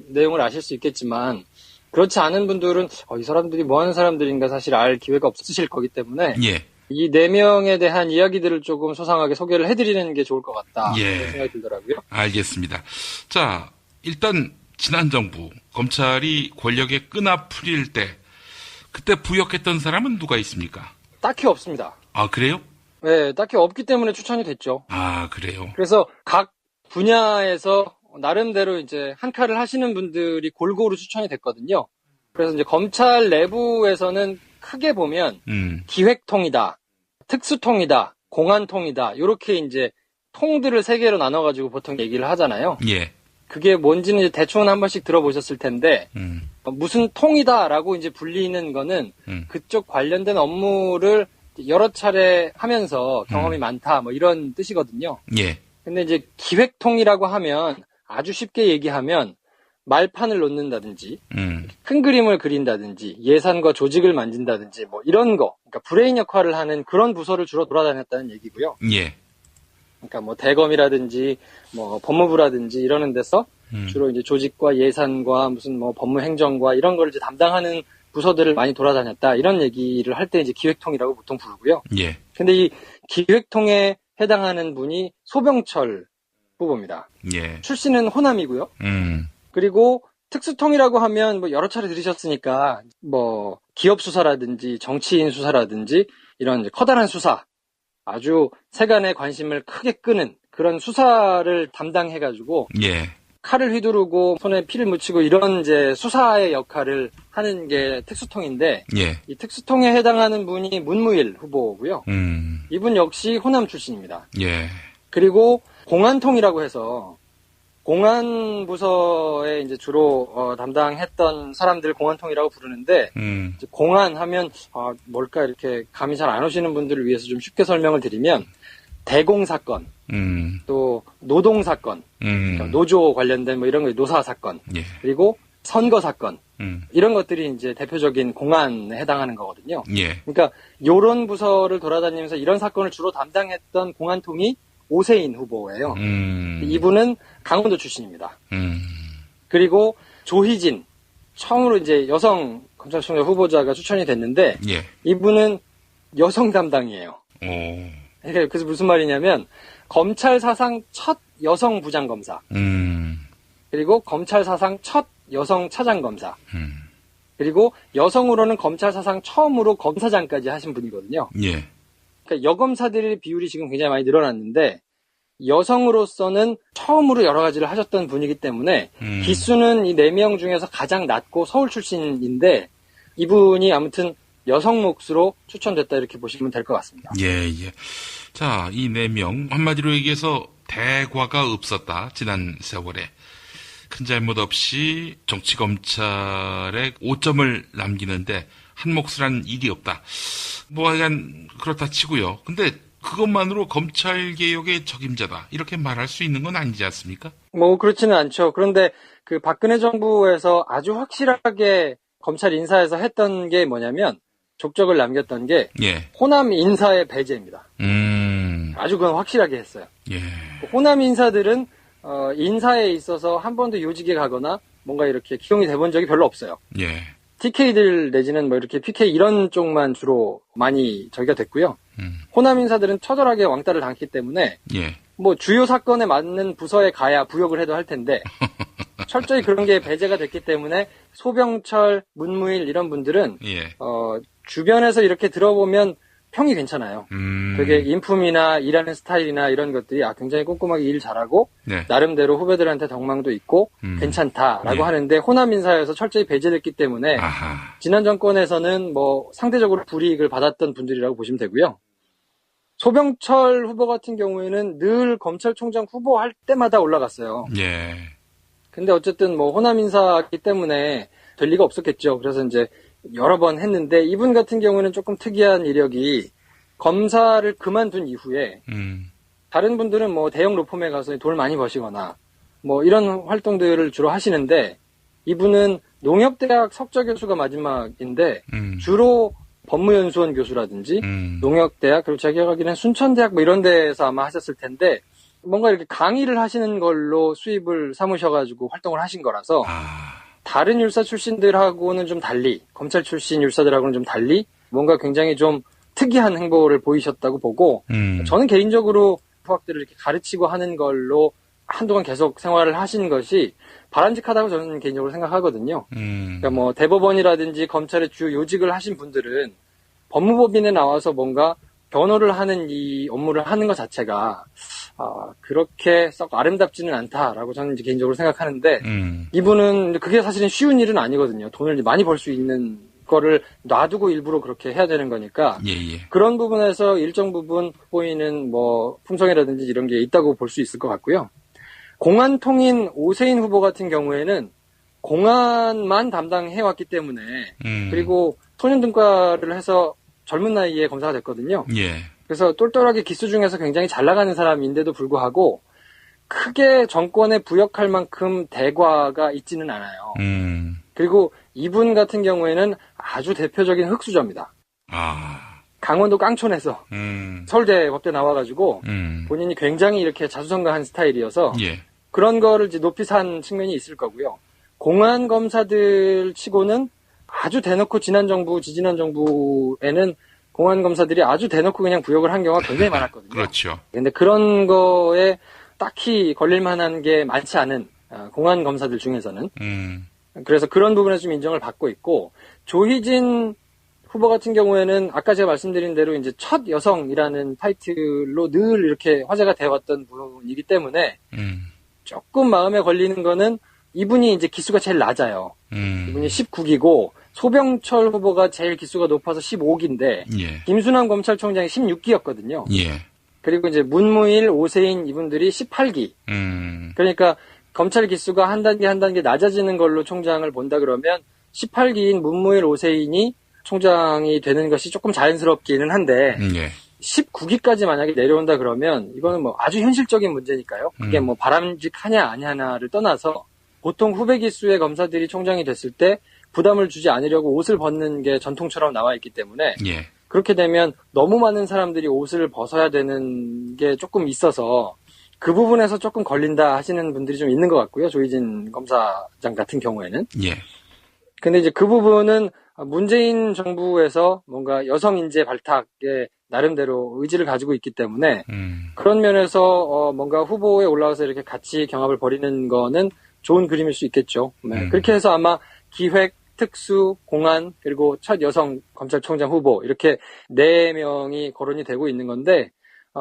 내용을 아실 수 있겠지만, 그렇지 않은 분들은, 이 사람들이 뭐 하는 사람들인가 사실 알 기회가 없으실 거기 때문에, 예. 이 4명에 대한 이야기들을 조금 소상하게 소개를 해드리는 게 좋을 것 같다. 예. 그런 생각이 들더라고요. 알겠습니다. 자, 일단 지난 정부 검찰이 권력의 끈앞풀일 때 그때 부역했던 사람은 누가 있습니까? 딱히 없습니다. 그래요? 네, 딱히 없기 때문에 추천이 됐죠. 그래요. 그래서 각 분야에서 나름대로 이제 한 칼을 하시는 분들이 골고루 추천이 됐거든요. 그래서 이제 검찰 내부에서는 크게 보면 기획통이다, 특수통이다, 공안통이다, 요렇게 이제 통들을 3개로 나눠가지고 보통 얘기를 하잖아요. 예. 그게 뭔지는 이제 대충은 한 번씩 들어보셨을 텐데, 무슨 통이다라고 이제 불리는 거는 그쪽 관련된 업무를 여러 차례 하면서 경험이 많다, 이런 뜻이거든요. 예. 근데 이제 기획통이라고 하면 아주 쉽게 얘기하면 말판을 놓는다든지, 큰 그림을 그린다든지, 예산과 조직을 만든다든지, 이런 거, 그러니까 브레인 역할을 하는 그런 부서를 주로 돌아다녔다는 얘기고요. 예. 그러니까 대검이라든지, 법무부라든지 이러는 데서 주로 이제 조직과 예산과 무슨 법무행정과 이런 걸 이제 담당하는 부서들을 많이 돌아다녔다. 이런 얘기를 할 때 이제 기획통이라고 보통 부르고요. 예. 근데 이 기획통에 해당하는 분이 소병철 후보입니다. 예. 출신은 호남이고요. 그리고 특수통이라고 하면 여러 차례 들으셨으니까 기업 수사라든지 정치인 수사라든지 이런 이제 커다란 수사, 아주 세간의 관심을 크게 끄는 그런 수사를 담당해가지고 예. 칼을 휘두르고 손에 피를 묻히고 이런 이제 수사의 역할을 하는 게 특수통인데 예. 이 특수통에 해당하는 분이 문무일 후보고요. 이분 역시 호남 출신입니다. 예. 그리고 공안통이라고 해서 공안부서에 이제 주로 담당했던 사람들 공안통이라고 부르는데 이제 공안하면 뭘까 이렇게 감이 잘 안 오시는 분들을 위해서 좀 쉽게 설명을 드리면 대공사건, 또 노동사건, 그러니까 노조 관련된 이런 거 노사 사건, 예. 그리고 선거 사건 이런 것들이 이제 대표적인 공안에 해당하는 거거든요. 예. 그러니까 요런 부서를 돌아다니면서 이런 사건을 주로 담당했던 공안통이 오세인 후보예요. 이분은 강원도 출신입니다. 그리고 조희진, 처음으로 이제 여성 검찰총장 후보자가 추천이 됐는데, 예. 이분은 여성 담당이에요. 그러니까 그래서 무슨 말이냐면, 검찰 사상 첫 여성 부장검사, 그리고 검찰 사상 첫 여성 차장검사, 그리고 여성으로는 검찰 사상 처음으로 검사장까지 하신 분이거든요. 예. 그러니까 여검사들의 비율이 지금 굉장히 많이 늘어났는데 여성으로서는 처음으로 여러 가지를 하셨던 분이기 때문에 기수는 이 4명 중에서 가장 낮고 서울 출신인데 이분이 아무튼 여성 몫으로 추천됐다 이렇게 보시면 될 것 같습니다. 예, 예. 자, 이 4명 한마디로 얘기해서 대과가 없었다. 지난 세월에. 큰 잘못 없이 정치검찰에 5점을 남기는데 한 몫을 한 일이 없다. 하여간 그렇다 치고요. 근데 그것만으로 검찰개혁의 적임자다. 이렇게 말할 수 있는 건 아니지 않습니까? 그렇지는 않죠. 그런데 그 박근혜 정부에서 아주 확실하게 검찰 인사에서 했던 게 뭐냐면 족적을 남겼던 게 예. 호남 인사의 배제입니다. 아주 그건 확실하게 했어요. 예. 호남 인사들은 인사에 있어서 한 번도 요직에 가거나 뭔가 이렇게 기용이 돼본 적이 별로 없어요. 예. TK들 내지는 이렇게 PK 이런 쪽만 주로 많이 저기가 됐고요. 호남 인사들은 처절하게 왕따를 당했기 때문에 예. 뭐 주요 사건에 맞는 부서에 가야 부역을 해도 할 텐데 철저히 그런 게 배제가 됐기 때문에 소병철, 문무일 이런 분들은 예. 주변에서 이렇게 들어보면 평이 괜찮아요. 되게 인품이나 일하는 스타일이나 이런 것들이 굉장히 꼼꼼하게 일 잘하고 네. 나름대로 후배들한테 덕망도 있고 괜찮다라고 예. 하는데 호남 인사여서 철저히 배제됐기 때문에 아하. 지난 정권에서는 뭐 상대적으로 불이익을 받았던 분들이라고 보시면 되고요. 소병철 후보 같은 경우에는 늘 검찰총장 후보할 때마다 올라갔어요. 예. 근데 어쨌든 뭐 호남 인사이기 때문에 될 리가 없었겠죠. 그래서 이제 여러 번 했는데 이분 같은 경우는 조금 특이한 이력이 검사를 그만둔 이후에 다른 분들은 뭐 대형 로펌에 가서 돈 많이 버시거나 뭐 이런 활동들을 주로 하시는데 이분은 농협대학 석좌 교수가 마지막인데 주로 법무연수원 교수라든지 농협대학 그리고 제가 기억하기로는 순천대학 뭐 이런 데서 아마 하셨을 텐데 뭔가 이렇게 강의를 하시는 걸로 수입을 삼으셔가지고 활동을 하신 거라서 다른 율사 출신들하고는 좀 달리 검찰 출신 율사들하고는 좀 달리 뭔가 굉장히 좀 특이한 행보를 보이셨다고 보고 저는 개인적으로 후학들을 이렇게 가르치고 하는 걸로 한동안 계속 생활을 하신 것이 바람직하다고 저는 개인적으로 생각하거든요. 그러니까 뭐 대법원이라든지 검찰의 주요 요직을 하신 분들은 법무법인에 나와서 뭔가 변호를 하는 이 업무를 하는 것 자체가 그렇게 썩 아름답지는 않다라고 저는 이제 개인적으로 생각하는데 이분은 그게 사실은 쉬운 일은 아니거든요. 돈을 많이 벌 수 있는 거를 놔두고 일부러 그렇게 해야 되는 거니까 예. 그런 부분에서 일정 부분 보이는 뭐 품성이라든지 이런 게 있다고 볼 수 있을 것 같고요. 공안통인 오세인 후보 같은 경우에는 공안만 담당해왔기 때문에 그리고 소년등과를 해서 젊은 나이에 검사가 됐거든요. 예. 그래서 똘똘하게 기수 중에서 굉장히 잘 나가는 사람인데도 불구하고 크게 정권에 부역할 만큼 대과가 있지는 않아요. 그리고 이분 같은 경우에는 아주 대표적인 흑수저입니다. 강원도 깡촌에서 서울대 법대 나와가지고 본인이 굉장히 이렇게 자수성가한 스타일이어서 예. 그런 거를 이제 높이 산 측면이 있을 거고요. 공안 검사들 치고는 아주 대놓고 지난 정부, 지지난 정부에는 공안 검사들이 아주 대놓고 그냥 부역을 한 경우가 굉장히 많았거든요. 그렇죠. 근데 그런 거에 딱히 걸릴 만한 게 많지 않은 공안 검사들 중에서는 그래서 그런 부분에서 좀 인정을 받고 있고 조희진 후보 같은 경우에는 아까 제가 말씀드린 대로 이제 첫 여성이라는 타이틀로 늘 이렇게 화제가 되어왔던 분이기 때문에 조금 마음에 걸리는 거는 이분이 이제 기수가 제일 낮아요. 이분이 19기고 소병철 후보가 제일 기수가 높아서 15기인데 예. 김순환 검찰총장이 16기였거든요. 예. 그리고 이제 문무일, 오세인 이분들이 18기. 그러니까 검찰 기수가 한 단계 낮아지는 걸로 총장을 본다 그러면 18기인 문무일, 오세인이 총장이 되는 것이 조금 자연스럽기는 한데 예. 19기까지 만약에 내려온다 그러면 이거는 뭐 아주 현실적인 문제니까요. 그게 뭐 바람직하냐 아니냐를 떠나서 보통 후배 기수의 검사들이 총장이 됐을 때 부담을 주지 않으려고 옷을 벗는 게 전통처럼 나와 있기 때문에 예. 그렇게 되면 너무 많은 사람들이 옷을 벗어야 되는 게 조금 있어서 그 부분에서 조금 걸린다 하시는 분들이 좀 있는 것 같고요. 조희진 검사장 같은 경우에는. 예. 근데 이제 그 부분은 문재인 정부에서 뭔가 여성 인재 발탁에 나름대로 의지를 가지고 있기 때문에 그런 면에서 뭔가 후보에 올라와서 이렇게 같이 경합을 벌이는 거는 좋은 그림일 수 있겠죠. 네. 그렇게 해서 아마 기획, 특수, 공안, 그리고 첫 여성 검찰총장 후보 이렇게 4명이 거론이 되고 있는 건데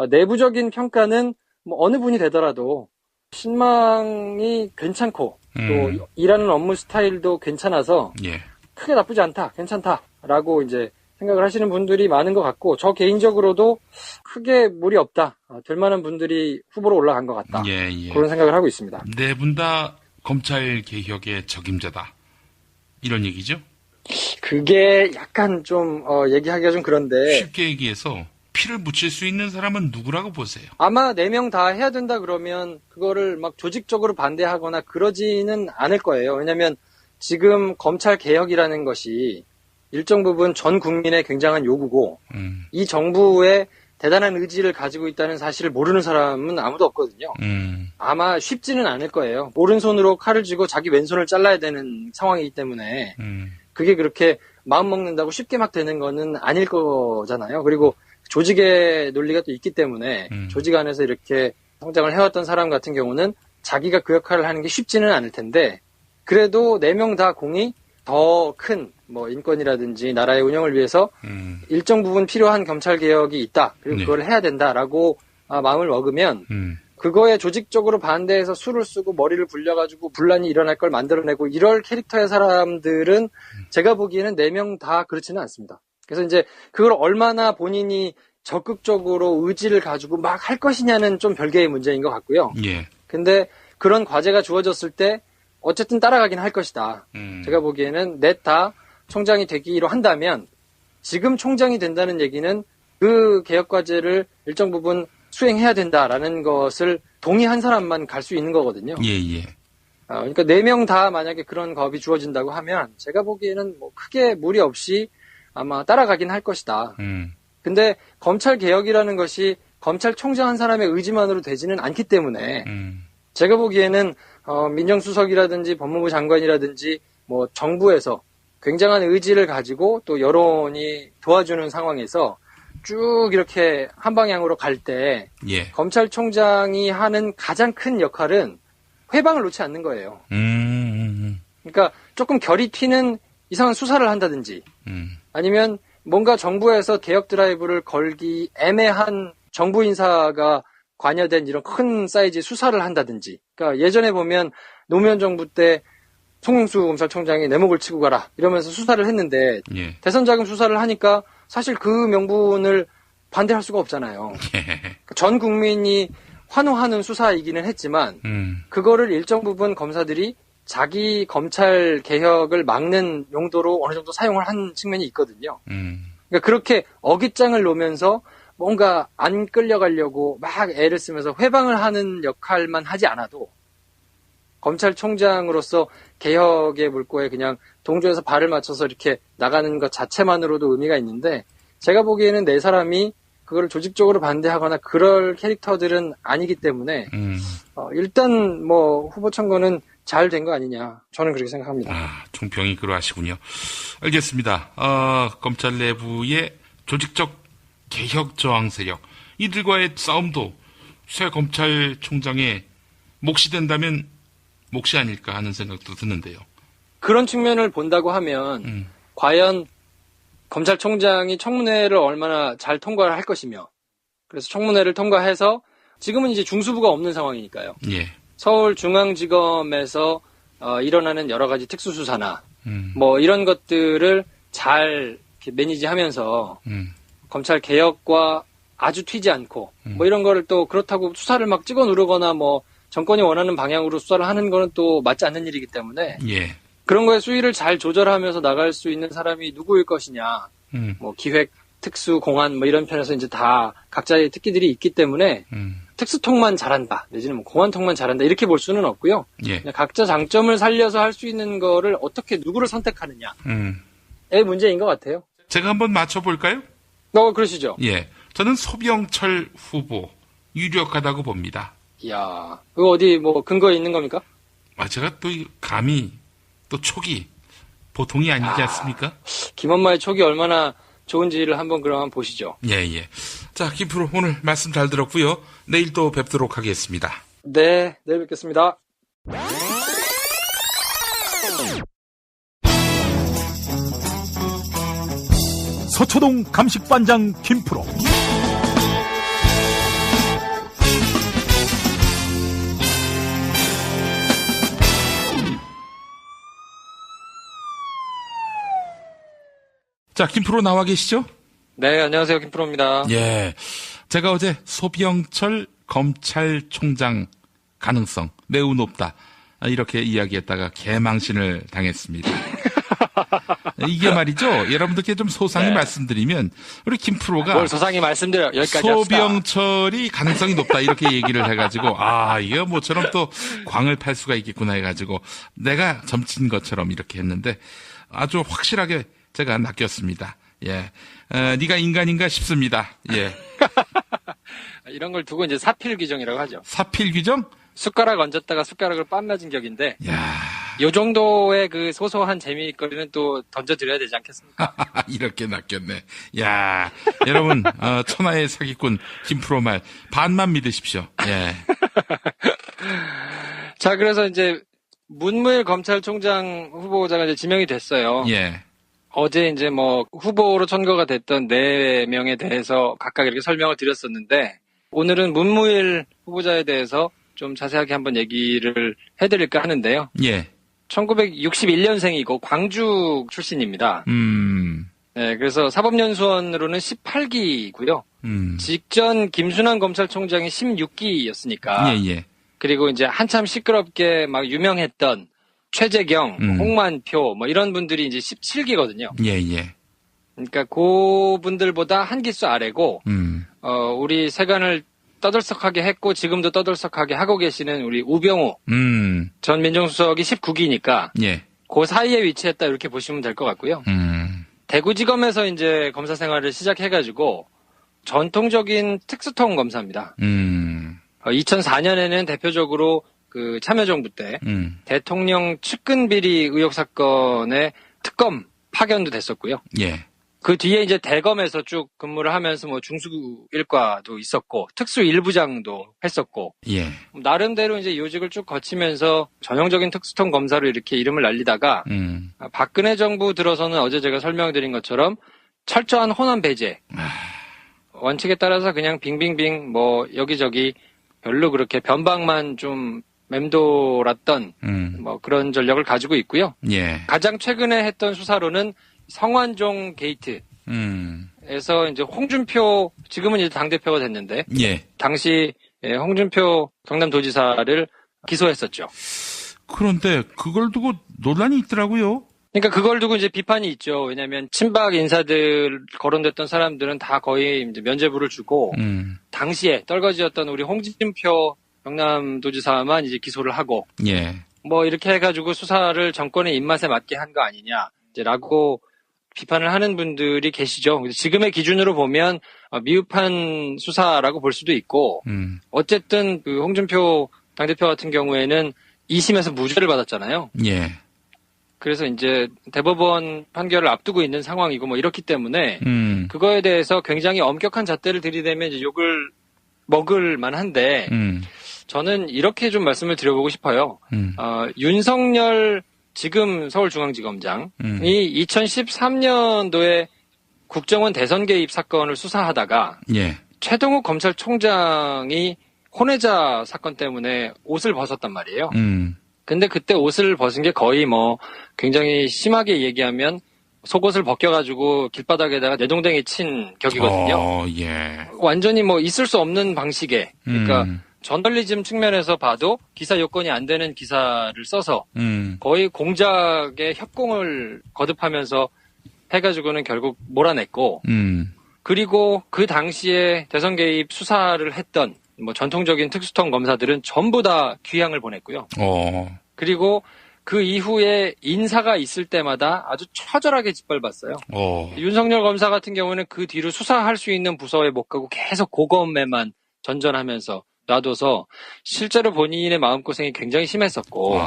내부적인 평가는 뭐 어느 분이 되더라도 신망이 괜찮고 또 일하는 업무 스타일도 괜찮아서 예. 크게 나쁘지 않다, 괜찮다라고 이제 생각을 하시는 분들이 많은 것 같고 저 개인적으로도 크게 무리 없다, 될 만한 분들이 후보로 올라간 것 같다. 예. 그런 생각을 하고 있습니다. 네 분 다 검찰 개혁의 적임자다. 이런 얘기죠? 그게 약간 좀 얘기하기가 좀 그런데 쉽게 얘기해서 피를 묻힐 수 있는 사람은 누구라고 보세요? 아마 4명 다 해야 된다 그러면 그거를 막 조직적으로 반대하거나 그러지는 않을 거예요. 왜냐하면 지금 검찰 개혁이라는 것이 일정 부분 전 국민의 굉장한 요구고 이 정부의 대단한 의지를 가지고 있다는 사실을 모르는 사람은 아무도 없거든요. 아마 쉽지는 않을 거예요. 오른손으로 칼을 쥐고 자기 왼손을 잘라야 되는 상황이기 때문에 그게 그렇게 마음 먹는다고 쉽게 막 되는 거는 아닐 거잖아요. 그리고 조직의 논리가 또 있기 때문에 조직 안에서 이렇게 성장을 해왔던 사람 같은 경우는 자기가 그 역할을 하는 게 쉽지는 않을 텐데 그래도 4명 다 공이 더 큰 뭐 인권이라든지 나라의 운영을 위해서 일정 부분 필요한 검찰 개혁이 있다. 그리고 네. 그걸 해야 된다라고 마음을 먹으면 그거에 조직적으로 반대해서 수를 쓰고 머리를 굴려가지고 분란이 일어날 걸 만들어내고 이럴 캐릭터의 사람들은 제가 보기에는 4명 다 그렇지는 않습니다. 그래서 이제 그걸 얼마나 본인이 적극적으로 의지를 가지고 막 할 것이냐는 좀 별개의 문제인 것 같고요. 예. 근데 그런 과제가 주어졌을 때 어쨌든 따라가긴 할 것이다. 제가 보기에는 넷 다 총장이 되기로 한다면 지금 총장이 된다는 얘기는 그 개혁 과제를 일정 부분 수행해야 된다라는 것을 동의한 사람만 갈 수 있는 거거든요. 예. 그러니까 4명 다 만약에 그런 법이 주어진다고 하면 제가 보기에는 뭐 크게 무리 없이 아마 따라가긴 할 것이다. 근데 검찰 개혁이라는 것이 검찰총장 한 사람의 의지만으로 되지는 않기 때문에 제가 보기에는 민정수석이라든지 법무부 장관이라든지 뭐 정부에서 굉장한 의지를 가지고 또 여론이 도와주는 상황에서 쭉 이렇게 한 방향으로 갈 때 예. 검찰총장이 하는 가장 큰 역할은 회방을 놓지 않는 거예요. 그러니까 조금 결이 튀는 이상한 수사를 한다든지 아니면 뭔가 정부에서 개혁 드라이브를 걸기 애매한 정부 인사가 관여된 이런 큰 사이즈의 수사를 한다든지. 그러니까 예전에 보면 노무현 정부 때 송영수 검찰총장이 내 목을 치고 가라 이러면서 수사를 했는데 예. 대선 자금 수사를 하니까 사실 그 명분을 반대할 수가 없잖아요. 전 국민이 환호하는 수사이기는 했지만 그거를 일정 부분 검사들이 자기 검찰 개혁을 막는 용도로 어느 정도 사용을 한 측면이 있거든요. 그러니까 그렇게 어깃장을 놓으면서 뭔가 안 끌려가려고 막 애를 쓰면서 회방을 하는 역할만 하지 않아도 검찰총장으로서 개혁의 물꼬에 그냥 동조해서 발을 맞춰서 이렇게 나가는 것 자체만으로도 의미가 있는데 제가 보기에는 4사람이 그거를 조직적으로 반대하거나 그럴 캐릭터들은 아니기 때문에 일단 뭐 후보 선거는 잘 된 거 아니냐 저는 그렇게 생각합니다. 총평이 그러하시군요. 알겠습니다. 검찰 내부의 조직적 개혁 저항 세력 이들과의 싸움도 새 검찰총장의 몫이 된다면 몫이 아닐까 하는 생각도 드는데요. 그런 측면을 본다고 하면 과연 검찰총장이 청문회를 얼마나 잘 통과를 할 것이며 그래서 청문회를 통과해서 지금은 이제 중수부가 없는 상황이니까요. 예. 서울중앙지검에서 일어나는 여러 가지 특수수사나 뭐 이런 것들을 잘 이렇게 매니지하면서 검찰 개혁과 아주 튀지 않고 뭐 이런 거를 또 그렇다고 수사를 막 찍어 누르거나 뭐 정권이 원하는 방향으로 수사를 하는 거는 또 맞지 않는 일이기 때문에 예. 그런 거에 수위를 잘 조절하면서 나갈 수 있는 사람이 누구일 것이냐. 뭐 기획, 특수, 공안 뭐 이런 편에서 이제 다 각자의 특기들이 있기 때문에 특수통만 잘한다 내지는 뭐 공안통만 잘한다 이렇게 볼 수는 없고요. 예. 그냥 각자 장점을 살려서 할 수 있는 거를 어떻게 누구를 선택하느냐의 문제인 것 같아요. 제가 한번 맞춰볼까요? 그러시죠. 예. 저는 소병철 후보 유력하다고 봅니다. 이야, 그거 어디 뭐 근거에 있는 겁니까? 제가 또 감이 또 촉이 보통이 아니지 않습니까? 김엄마의 촉이 얼마나 좋은지를 한번 그럼 보시죠. 예. 자, 김프로 오늘 말씀 잘 들었고요. 내일 또 뵙도록 하겠습니다. 네, 내일 뵙겠습니다. 서초동 감식반장 김프로. 자, 김프로 나와 계시죠? 네, 안녕하세요. 김프로입니다. 예. 제가 어제 소병철 검찰총장 가능성 매우 높다. 이렇게 이야기했다가 개망신을 당했습니다. 이게 말이죠. 여러분들께 좀 소상히 말씀드리면 우리 김프로가 뭘 소상히 말씀드려 여기까지 소병철이 가능성이 높다 이렇게 얘기를 해가지고 이거 모처럼 또 광을 팔 수가 있겠구나 해가지고 내가 점친 것처럼 이렇게 했는데 아주 확실하게 제가 낚였습니다. 예, 네가 인간인가 싶습니다. 예. 이런 걸 두고 이제 사필 규정이라고 하죠. 사필 규정? 숟가락 얹었다가 숟가락을 빤 맞은 격인데. 야, 요 정도의 그 소소한 재미거리는 또 던져드려야 되지 않겠습니까? 이렇게 낚였네. 야, 여러분 천하의 사기꾼 김프로 말 반만 믿으십시오. 예. 자, 그래서 이제 문무일 검찰총장 후보자가 이제 지명이 됐어요. 예. 어제 이제 뭐 후보로 선거가 됐던 4명에 대해서 각각 이렇게 설명을 드렸었는데 오늘은 문무일 후보자에 대해서 좀 자세하게 한번 얘기를 해드릴까 하는데요. 예. 1961년생이고 광주 출신입니다. 네, 그래서 사법연수원으로는 18기고요. 직전 김순환 검찰총장이 16기였으니까. 예. 그리고 이제 한참 시끄럽게 막 유명했던 최재경, 홍만표 뭐 이런 분들이 이제 17기거든요. 예. 그러니까 그 분들보다 한 기수 아래고 우리 세간을 떠들썩하게 했고 지금도 떠들썩하게 하고 계시는 우리 우병우 전 민정수석이 19기니까 예. 그 사이에 위치했다 이렇게 보시면 될 것 같고요. 대구지검에서 이제 검사 생활을 시작해가지고 전통적인 특수통 검사입니다. 2004년에는 대표적으로 그 참여정부 때 대통령 측근 비리 의혹 사건의 특검 파견도 됐었고요. 예. 그 뒤에 이제 대검에서 쭉 근무를 하면서 뭐 중수일과도 있었고 특수 일부장도 했었고 예. 나름대로 이제 요직을 쭉 거치면서 전형적인 특수통 검사로 이렇게 이름을 날리다가 박근혜 정부 들어서는 어제 제가 설명드린 것처럼 철저한 호남 배제 원칙에 따라서 그냥 빙빙빙 뭐 여기저기 별로 그렇게 변방만 좀 맴돌았던 뭐 그런 전력을 가지고 있고요. 예. 가장 최근에 했던 수사로는 성완종 게이트에서 이제 홍준표 지금은 이제 당대표가 됐는데 예. 당시 홍준표 경남도지사를 기소했었죠. 그런데 그걸 두고 논란이 있더라고요. 그러니까 그걸 두고 이제 비판이 있죠. 왜냐하면 친박 인사들 거론됐던 사람들은 다 거의 이제 면죄부를 주고 당시에 떨거지였던 우리 홍준표 경남도지사만 이제 기소를 하고 예. 뭐 이렇게 해가지고 수사를 정권의 입맛에 맞게 한 거 아니냐 이제라고 비판을 하는 분들이 계시죠. 지금의 기준으로 보면 미흡한 수사라고 볼 수도 있고 어쨌든 그 홍준표 당대표 같은 경우에는 2심에서 무죄를 받았잖아요. 예. 그래서 이제 대법원 판결을 앞두고 있는 상황이고 뭐 이렇기 때문에 그거에 대해서 굉장히 엄격한 잣대를 들이대면 이제 욕을 먹을 만한데 저는 이렇게 좀 말씀을 드려보고 싶어요. 윤석열 지금 서울중앙지검장이 2013년도에 국정원 대선 개입 사건을 수사하다가 예. 최동욱 검찰총장이 혼외자 사건 때문에 옷을 벗었단 말이에요. 근데 그때 옷을 벗은 게 거의 뭐 굉장히 심하게 얘기하면 속옷을 벗겨가지고 길바닥에다가 내동댕이 친 격이거든요. 예. 완전히 뭐 있을 수 없는 방식의 그러니까 저널리즘 측면에서 봐도 기사 요건이 안 되는 기사를 써서 거의 공작에 협공을 거듭하면서 해가지고는 결국 몰아냈고 그리고 그 당시에 대선 개입 수사를 했던 뭐 전통적인 특수통 검사들은 전부 다 귀향을 보냈고요. 그리고 그 이후에 인사가 있을 때마다 아주 처절하게 짓밟았어요. 윤석열 검사 같은 경우는 그 뒤로 수사할 수 있는 부서에 못 가고 계속 고검에만 전전하면서 놔둬서 실제로 본인의 마음고생이 굉장히 심했었고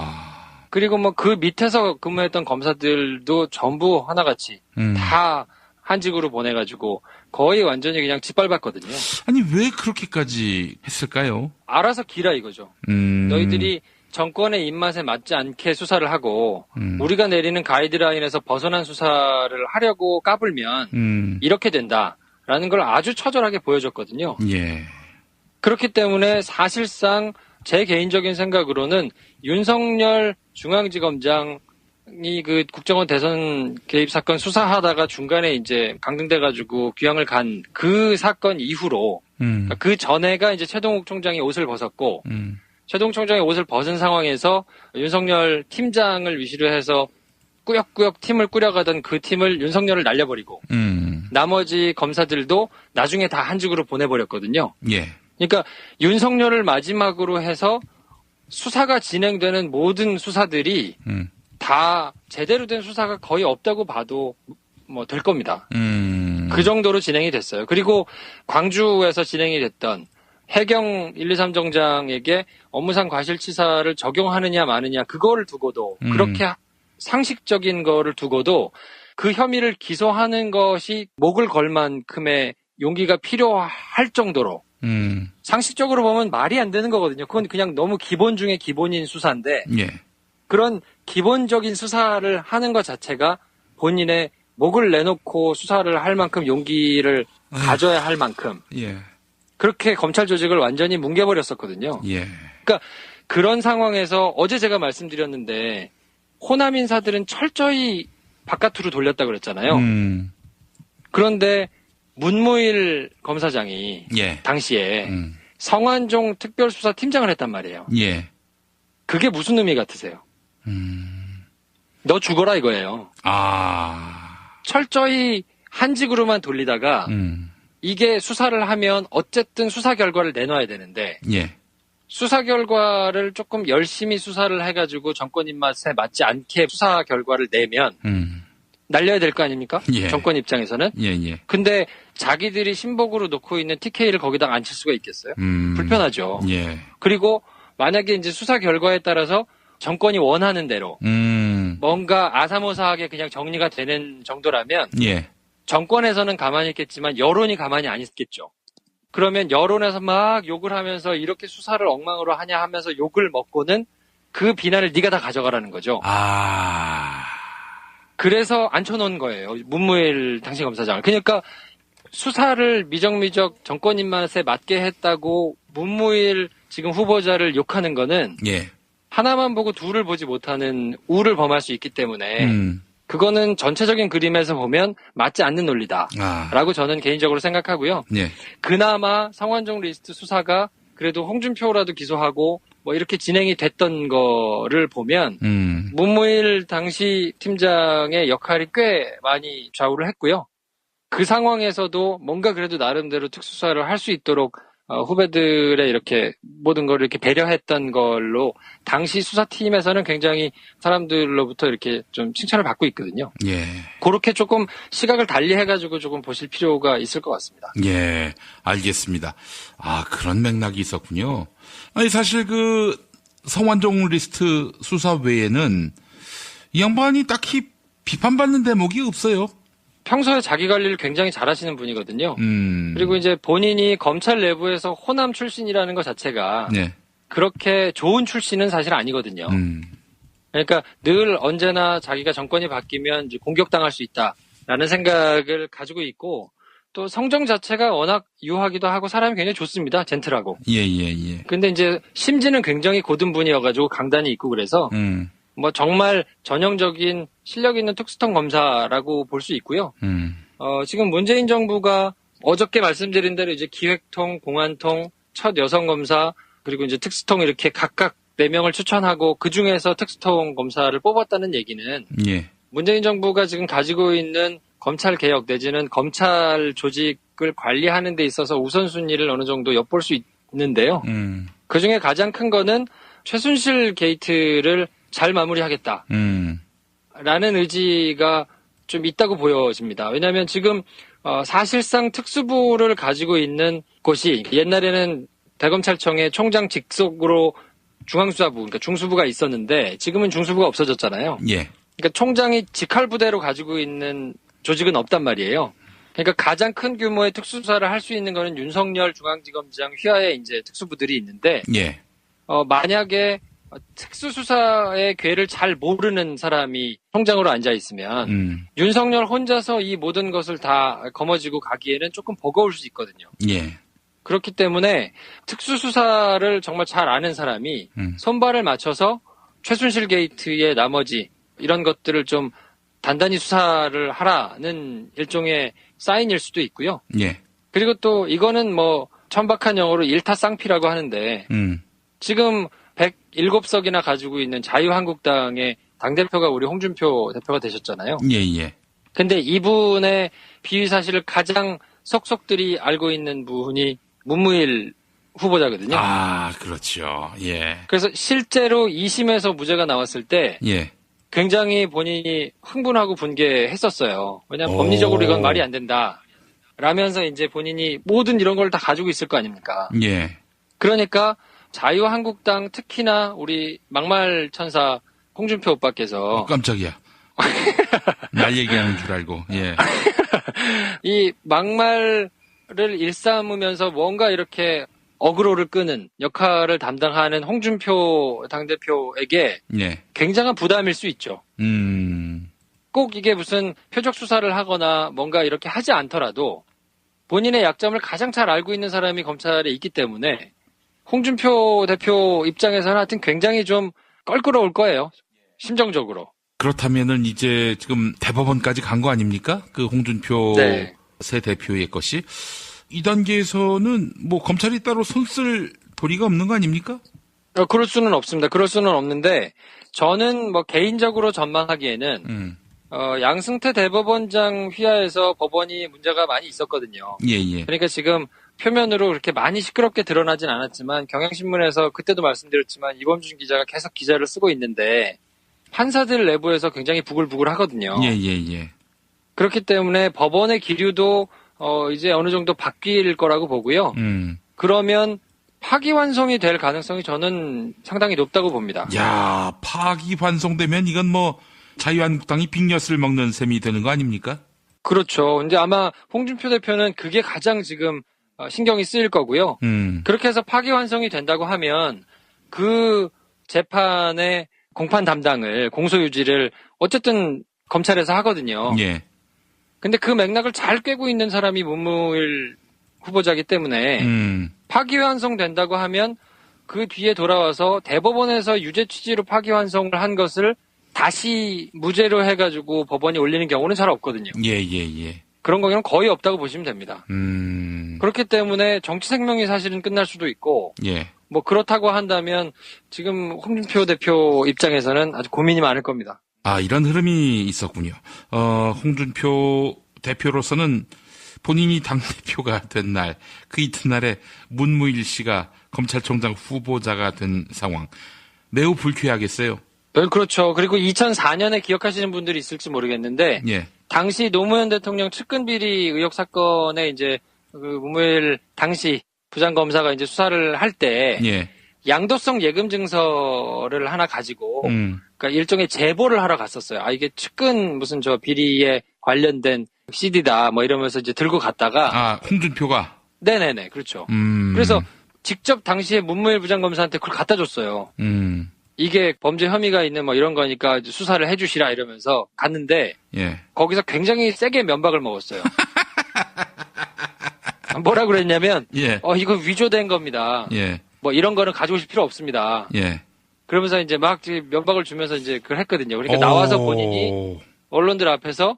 그리고 뭐 그 밑에서 근무했던 검사들도 전부 하나같이 다 한직으로 보내가지고 거의 완전히 그냥 짓밟았거든요. 아니 왜 그렇게까지 했을까요? 알아서 기라 이거죠. 너희들이 정권의 입맛에 맞지 않게 수사를 하고 우리가 내리는 가이드라인에서 벗어난 수사를 하려고 까불면 이렇게 된다라는 걸 아주 처절하게 보여줬거든요. 예. 그렇기 때문에 사실상 제 개인적인 생각으로는 윤석열 중앙지검장이 그 국정원 대선 개입 사건 수사하다가 중간에 이제 강등돼가지고 귀향을 간 그 사건 이후로 그 전에가 이제 최동욱 총장이 옷을 벗었고 최동욱 총장이 옷을 벗은 상황에서 윤석열 팀장을 위시로 해서 꾸역꾸역 팀을 꾸려가던 그 팀을 윤석열을 날려버리고 나머지 검사들도 나중에 다 한직으로 보내버렸거든요. 예. 그러니까 윤석열을 마지막으로 해서 수사가 진행되는 모든 수사들이 다 제대로 된 수사가 거의 없다고 봐도 뭐 될 겁니다. 그 정도로 진행이 됐어요. 그리고 광주에서 진행이 됐던 해경 1, 2, 3정장에게 업무상 과실치사를 적용하느냐 마느냐 그거를 두고도 그렇게 상식적인 거를 두고도 그 혐의를 기소하는 것이 목을 걸 만큼의 용기가 필요할 정도로 상식적으로 보면 말이 안 되는 거거든요. 그건 그냥 너무 기본 중에 기본인 수사인데 예. 그런 기본적인 수사를 하는 것 자체가 본인의 목을 내놓고 수사를 할 만큼 용기를 가져야 할 만큼 예. 그렇게 검찰 조직을 완전히 뭉개버렸었거든요. 예. 그러니까 그런 상황에서 어제 제가 말씀드렸는데 호남 인사들은 철저히 바깥으로 돌렸다 그랬잖아요. 그런데 문무일 검사장이 예. 당시에 성완종 특별수사팀장을 했단 말이에요. 예. 그게 무슨 의미 같으세요? 너 죽어라 이거예요. 철저히 한직으로만 돌리다가 이게 수사를 하면 어쨌든 수사 결과를 내놔야 되는데 예. 수사 결과를 조금 열심히 수사를 해가지고 정권 입맛에 맞지 않게 수사 결과를 내면 날려야 될 거 아닙니까? 예. 정권 입장에서는. 예. 근데 자기들이 신복으로 놓고 있는 TK를 거기다 앉힐 수가 있겠어요? 불편하죠. 예. 그리고 만약에 이제 수사 결과에 따라서 정권이 원하는 대로 뭔가 아사모사하게 그냥 정리가 되는 정도라면 예. 정권에서는 가만히 있겠지만 여론이 가만히 안 있겠죠. 그러면 여론에서 막 욕을 하면서 이렇게 수사를 엉망으로 하냐 하면서 욕을 먹고는 그 비난을 네가 다 가져가라는 거죠. 그래서 앉혀놓은 거예요. 문무일 당시 검사장을. 그러니까 수사를 미적미적 정권 입맛에 맞게 했다고 문무일 지금 후보자를 욕하는 거는 예. 하나만 보고 둘을 보지 못하는 우를 범할 수 있기 때문에 그거는 전체적인 그림에서 보면 맞지 않는 논리다라고 저는 개인적으로 생각하고요. 예. 그나마 성완종 리스트 수사가 그래도 홍준표라도 기소하고 뭐 이렇게 진행이 됐던 거를 보면 문무일 당시 팀장의 역할이 꽤 많이 좌우를 했고요. 그 상황에서도 뭔가 그래도 나름대로 특수수사를 할 수 있도록 후배들의 이렇게 모든 걸 이렇게 배려했던 걸로 당시 수사팀에서는 굉장히 사람들로부터 이렇게 좀 칭찬을 받고 있거든요. 예. 그렇게 조금 시각을 달리 해가지고 조금 보실 필요가 있을 것 같습니다. 예. 알겠습니다. 그런 맥락이 있었군요. 아니, 사실 그 성완종 리스트 수사 외에는 이 양반이 딱히 비판받는 대목이 없어요. 평소에 자기 관리를 굉장히 잘하시는 분이거든요. 그리고 이제 본인이 검찰 내부에서 호남 출신이라는 것 자체가 네. 그렇게 좋은 출신은 사실 아니거든요. 그러니까 늘 언제나 자기가 정권이 바뀌면 이제 공격당할 수 있다라는 생각을 가지고 있고 또 성정 자체가 워낙 유하기도 하고 사람이 굉장히 좋습니다. 젠틀하고. 예. 근데 이제 심지는 굉장히 고든 분이어가지고 강단이 있고 그래서 뭐 정말 전형적인 실력 있는 특수통 검사라고 볼 수 있고요. 지금 문재인 정부가 어저께 말씀드린 대로 이제 기획통, 공안통, 첫 여성 검사 그리고 이제 특수통 이렇게 각각 4명을 추천하고 그 중에서 특수통 검사를 뽑았다는 얘기는 예. 문재인 정부가 지금 가지고 있는 검찰 개혁 내지는 검찰 조직을 관리하는 데 있어서 우선순위를 어느 정도 엿볼 수 있는데요. 그 중에 가장 큰 거는 최순실 게이트를 잘 마무리하겠다. 라는 의지가 좀 있다고 보여집니다. 왜냐하면 지금 사실상 특수부를 가지고 있는 곳이 옛날에는 대검찰청의 총장 직속으로 중앙수사부, 그러니까 중수부가 있었는데 지금은 중수부가 없어졌잖아요. 예. 그러니까 총장이 직할부대로 가지고 있는 조직은 없단 말이에요. 그러니까 가장 큰 규모의 특수수사를 할 수 있는 거는 윤석열 중앙지검장 휘하에 이제 특수부들이 있는데, 예. 만약에 특수수사의 궤를 잘 모르는 사람이 총장으로 앉아 있으면 윤석열 혼자서 이 모든 것을 다 거머쥐고 가기에는 조금 버거울 수 있거든요. 예. 그렇기 때문에 특수수사를 정말 잘 아는 사람이 손발을 맞춰서 최순실 게이트의 나머지 이런 것들을 좀 단단히 수사를 하라는 일종의 사인일 수도 있고요. 예. 그리고 또 이거는 뭐 천박한 영어로 일타쌍피라고 하는데 지금 107석이나 가지고 있는 자유한국당의 당대표가 우리 홍준표 대표가 되셨잖아요. 예. 근데 이분의 비위 사실을 가장 속속들이 알고 있는 분이 문무일 후보자거든요. 그렇죠. 예. 그래서 실제로 2심에서 무죄가 나왔을 때 예. 굉장히 본인이 흥분하고 분개했었어요. 왜냐하면 법리적으로 이건 말이 안 된다. 라면서 이제 본인이 모든 이런 걸 다 가지고 있을 거 아닙니까? 예. 그러니까 자유한국당 특히나 우리 막말 천사 홍준표 오빠께서 깜짝이야. 날 얘기하는 줄 알고. 예. 이 막말 일삼으면서 뭔가 이렇게 어그로를 끄는 역할을 담당하는 홍준표 당대표에게 예. 굉장한 부담일 수 있죠. 꼭 이게 무슨 표적 수사를 하거나 뭔가 이렇게 하지 않더라도 본인의 약점을 가장 잘 알고 있는 사람이 검찰에 있기 때문에 홍준표 대표 입장에서는 하여튼 굉장히 좀 껄끄러울 거예요. 심정적으로. 그렇다면은 이제 지금 대법원까지 간 거 아닙니까? 그 홍준표 네. 새 대표의 것이. 이 단계에서는 뭐 검찰이 따로 손쓸 도리가 없는 거 아닙니까? 그럴 수는 없습니다. 그럴 수는 없는데 저는 뭐 개인적으로 전망하기에는 양승태 대법원장 휘하에서 법원이 문제가 많이 있었거든요. 예. 그러니까 지금 표면으로 그렇게 많이 시끄럽게 드러나진 않았지만 경향신문에서 그때도 말씀드렸지만 이범준 기자가 계속 기자를 쓰고 있는데 판사들 내부에서 굉장히 부글부글 하거든요. 예. 그렇기 때문에 법원의 기류도 이제 어느 정도 바뀔 거라고 보고요. 그러면 파기환송이 될 가능성이 저는 상당히 높다고 봅니다. 야, 파기환송되면 이건 뭐 자유한국당이 빅엿을 먹는 셈이 되는 거 아닙니까? 그렇죠. 근데 아마 홍준표 대표는 그게 가장 지금 신경이 쓰일 거고요. 그렇게 해서 파기환송이 된다고 하면 그 재판의 공판 담당을 공소유지를 어쨌든 검찰에서 하거든요. 예. 근데 그 맥락을 잘 꿰고 있는 사람이 문무일 후보자이기 때문에 파기환송 된다고 하면 그 뒤에 돌아와서 대법원에서 유죄 취지로 파기환송을 한 것을 다시 무죄로 해가지고 법원이 올리는 경우는 잘 없거든요. 예. 그런 경우는 거의 없다고 보시면 됩니다. 그렇기 때문에 정치 생명이 사실은 끝날 수도 있고, 예. 뭐 그렇다고 한다면 지금 홍준표 대표 입장에서는 아주 고민이 많을 겁니다. 아, 이런 흐름이 있었군요. 홍준표 대표로서는 본인이 당대표가 된 날, 그 이튿날에 문무일 씨가 검찰총장 후보자가 된 상황. 매우 불쾌하겠어요. 그렇죠. 그리고 2004년에 기억하시는 분들이 있을지 모르겠는데, 예. 당시 노무현 대통령 측근 비리 의혹 사건에 이제 그 문무일 당시 부장검사가 이제 수사를 할 때, 예. 양도성 예금 증서를 하나 가지고, 그러니까 일종의 제보를 하러 갔었어요. 아, 이게 측근 무슨 저 비리에 관련된 CD다, 뭐 이러면서 이제 들고 갔다가. 아, 홍준표가? 네네네, 그렇죠. 그래서 직접 당시에 문무일 부장검사한테 그걸 갖다 줬어요. 이게 범죄 혐의가 있는 뭐 이런 거니까 수사를 해주시라 이러면서 갔는데, 예. 거기서 굉장히 세게 면박을 먹었어요. 뭐라 그랬냐면, 예. 이거 위조된 겁니다. 예. 뭐 이런 거는 가져오실 필요 없습니다. 예. 그러면서 이제 막 면박을 주면서 이제 그걸 했거든요. 그러니까 나와서 본인이 언론들 앞에서